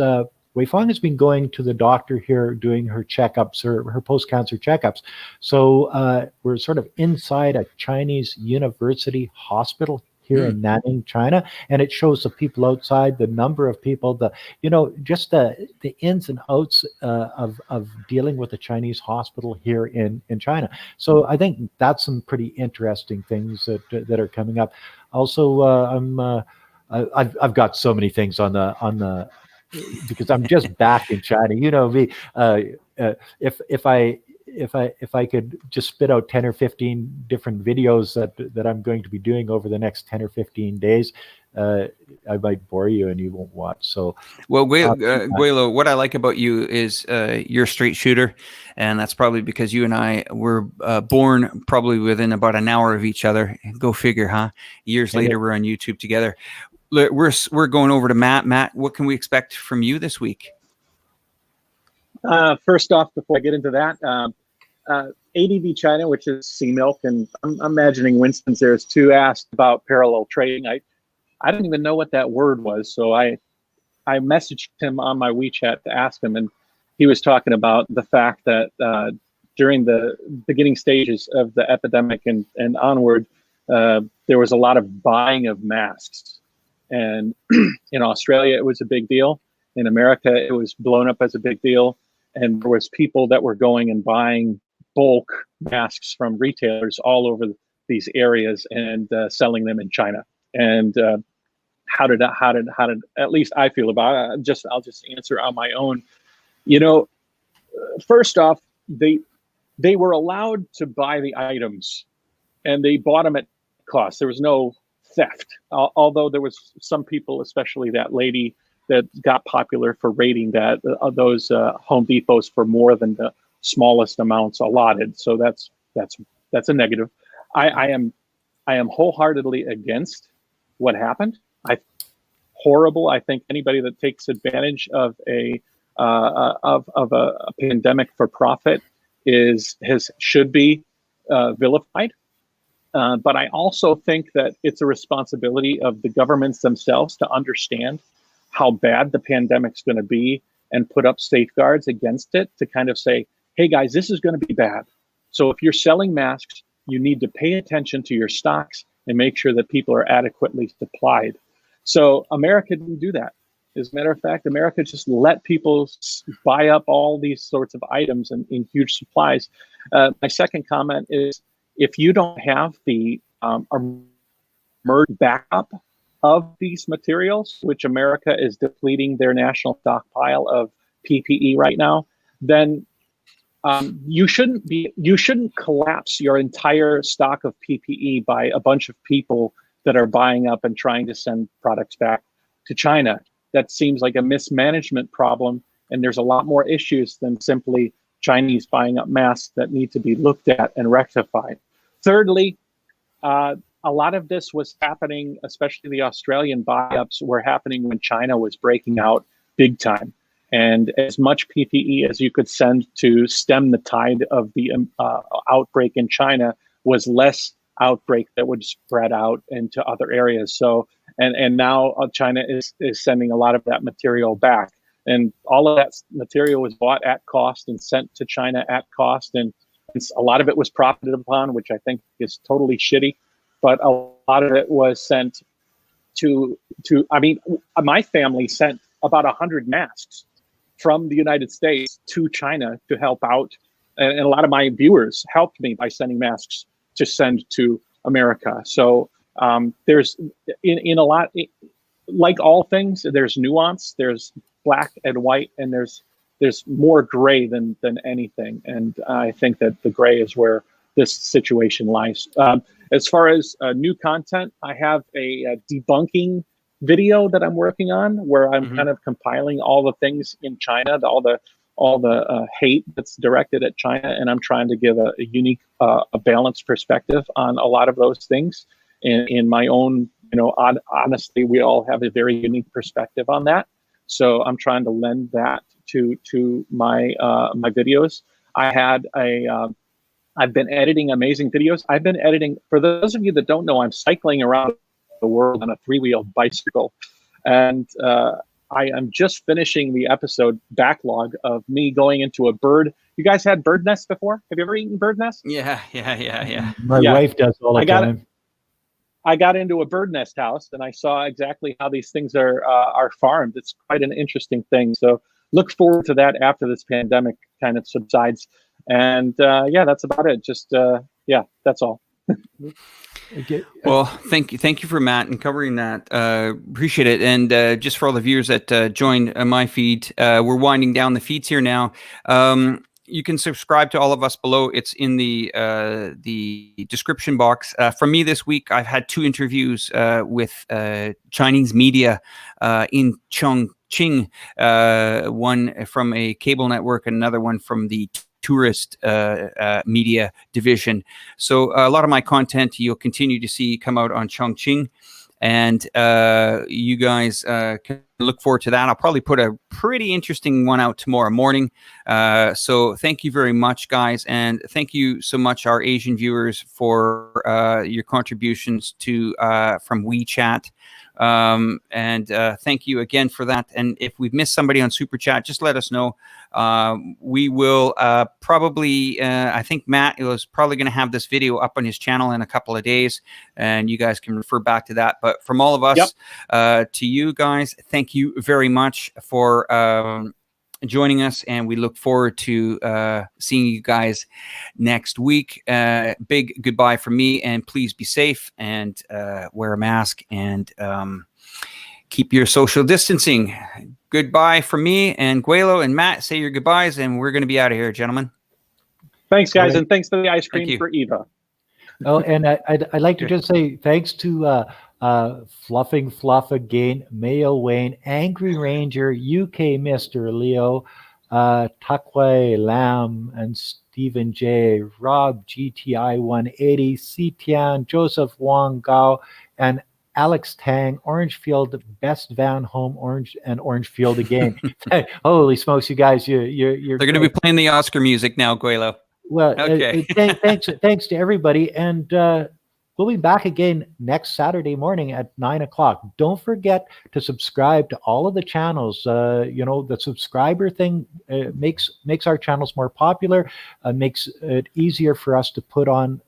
Wei Fang has been going to the doctor here, doing her checkups, her post-cancer checkups. So we're sort of inside a Chinese university hospital here in Nanning, China, and it shows the people outside, the number of people, just the ins and outs of dealing with a Chinese hospital here in China. So I think that's some pretty interesting things that are coming up. Also, I've got so many things on the because I'm just back in China. You know me. If I could just spit out 10 or 15 different videos that I'm going to be doing over the next 10 or 15 days, I might bore you and you won't watch. So, well, Gweilo, what I like about you is you're a straight shooter, and that's probably because you and I were born probably within about an hour of each other. Go figure, huh? Years later, we're on YouTube together. We're going over to Matt. Matt, what can we expect from you this week? First off, before I get into that, ADB China, which is Sea Milk, and I'm imagining Winston's there's too, asked about parallel trading. I didn't even know what that word was, so I messaged him on my WeChat to ask him, and he was talking about the fact that during the beginning stages of the epidemic and onward, there was a lot of buying of masks. And in Australia, it was a big deal. In America, it was blown up as a big deal. And there was people that were going and buying bulk masks from retailers all over these areas and selling them in China. And how did at least I feel about it? I'll just answer on my own. First off, they were allowed to buy the items, and they bought them at cost. There was no theft, although there was some people, especially that lady that got popular for rating those Home Depots for more than the smallest amounts allotted. So that's a negative. I am wholeheartily against what happened. Horrible. I think anybody that takes advantage of a pandemic for profit should be vilified. But I also think that it's a responsibility of the governments themselves to understand how bad the pandemic's going to be and put up safeguards against it, to kind of say, hey guys, this is going to be bad. So if you're selling masks, you need to pay attention to your stocks and make sure that people are adequately supplied. So America didn't do that. As a matter of fact, America just let people buy up all these sorts of items in huge supplies. My second comment is, if you don't have the emerged backup of these materials, which America is depleting their national stockpile of PPE right now, then you shouldn't collapse your entire stock of PPE by a bunch of people that are buying up and trying to send products back to China. That seems like a mismanagement problem, and there's a lot more issues than simply Chinese buying up masks that need to be looked at and rectified. Thirdly, a lot of this was happening, especially the Australian buy-ups were happening when China was breaking out big time. And as much PPE as you could send to stem the tide of the outbreak in China was less outbreak that would spread out into other areas. So, and now China is sending a lot of that material back. And all of that material was bought at cost and sent to China at cost. And a lot of it was profited upon, which I think is totally shitty. But a lot of it was sent to I mean, my family sent about 100 masks from the United States to China to help out. And a lot of my viewers helped me by sending masks to send to America. So there's in a lot, like all things, there's nuance, there's black and white, and there's more gray than anything. And I think that the gray is where this situation lies. As far as new content, I have a debunking video that I'm working on where I'm kind of compiling all the things in China, all the hate that's directed at China, and I'm trying to give a unique, a balanced perspective on a lot of those things. In my own, honestly, we all have a very unique perspective on that. So I'm trying to lend that to my my videos. I've been editing amazing videos. I've been editing, for those of you that don't know, I'm cycling around the world on a 3-wheeled bicycle. And I am just finishing the episode backlog of me going into a bird. You guys had bird nests before? Have you ever eaten bird nests? Yeah. My wife does all the time. I got into a bird nest house and I saw exactly how these things are farmed. It's quite an interesting thing. So look forward to that after this pandemic kind of subsides. And yeah, that's about it. Just yeah, that's all. Okay. Well, thank you for Matt and covering that. Appreciate it. And just for all the viewers that joined my feed, we're winding down the feeds here now. You can subscribe to all of us below. It's in the description box. From me this week, I've had 2 interviews with Chinese media in Chongqing, one from a cable network and another one from the tourist media division. So a lot of my content you'll continue to see come out on Chongqing, and you guys can look forward to that. I'll probably put a pretty interesting one out tomorrow morning. So thank you very much, guys, and thank you so much, our Asian viewers, for your contributions to from Wechat. And thank you again for that. And if we've missed somebody on Super Chat, just let us know. We will probably, I think Matt is probably going to have this video up on his channel in a couple of days, and you guys can refer back to that. But from all of us, to you guys, thank you very much for joining us, and we look forward to seeing you guys next week. Big goodbye from me, and please be safe and wear a mask and keep your social distancing. Goodbye from me and Gweilo and Matt. Say your goodbyes, and we're going to be out of here, gentlemen. Thanks, guys, and thanks for the ice cream for Eva. Oh, and I'd like to just say thanks to Fluffing Fluff again, Mayo Wayne, Angry Ranger, UK Mr. Leo, Takwai Lam, and Stephen J, Rob GTI 180, Ctian, Joseph Wong Gao, and Alex Tang, Orangefield, Best Van Home, Orange and Orangefield again. Holy smokes, you guys! They're going to be playing the Oscar music now, Gweilo. Well, okay. Thanks to everybody, and we'll be back again next Saturday morning at 9 o'clock. Don't forget to subscribe to all of the channels. The subscriber thing makes our channels more popular, makes it easier for us to put on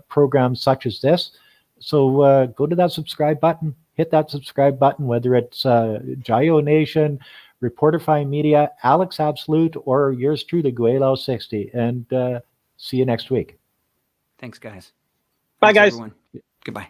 programs such as this. So go to that subscribe button, hit that subscribe button, whether it's JaYoe Nation, Reporterfy Media, Alex Absolute, or yours truly, Gweilo 60. And see you next week. Thanks, guys. Bye, guys. Everyone. Goodbye.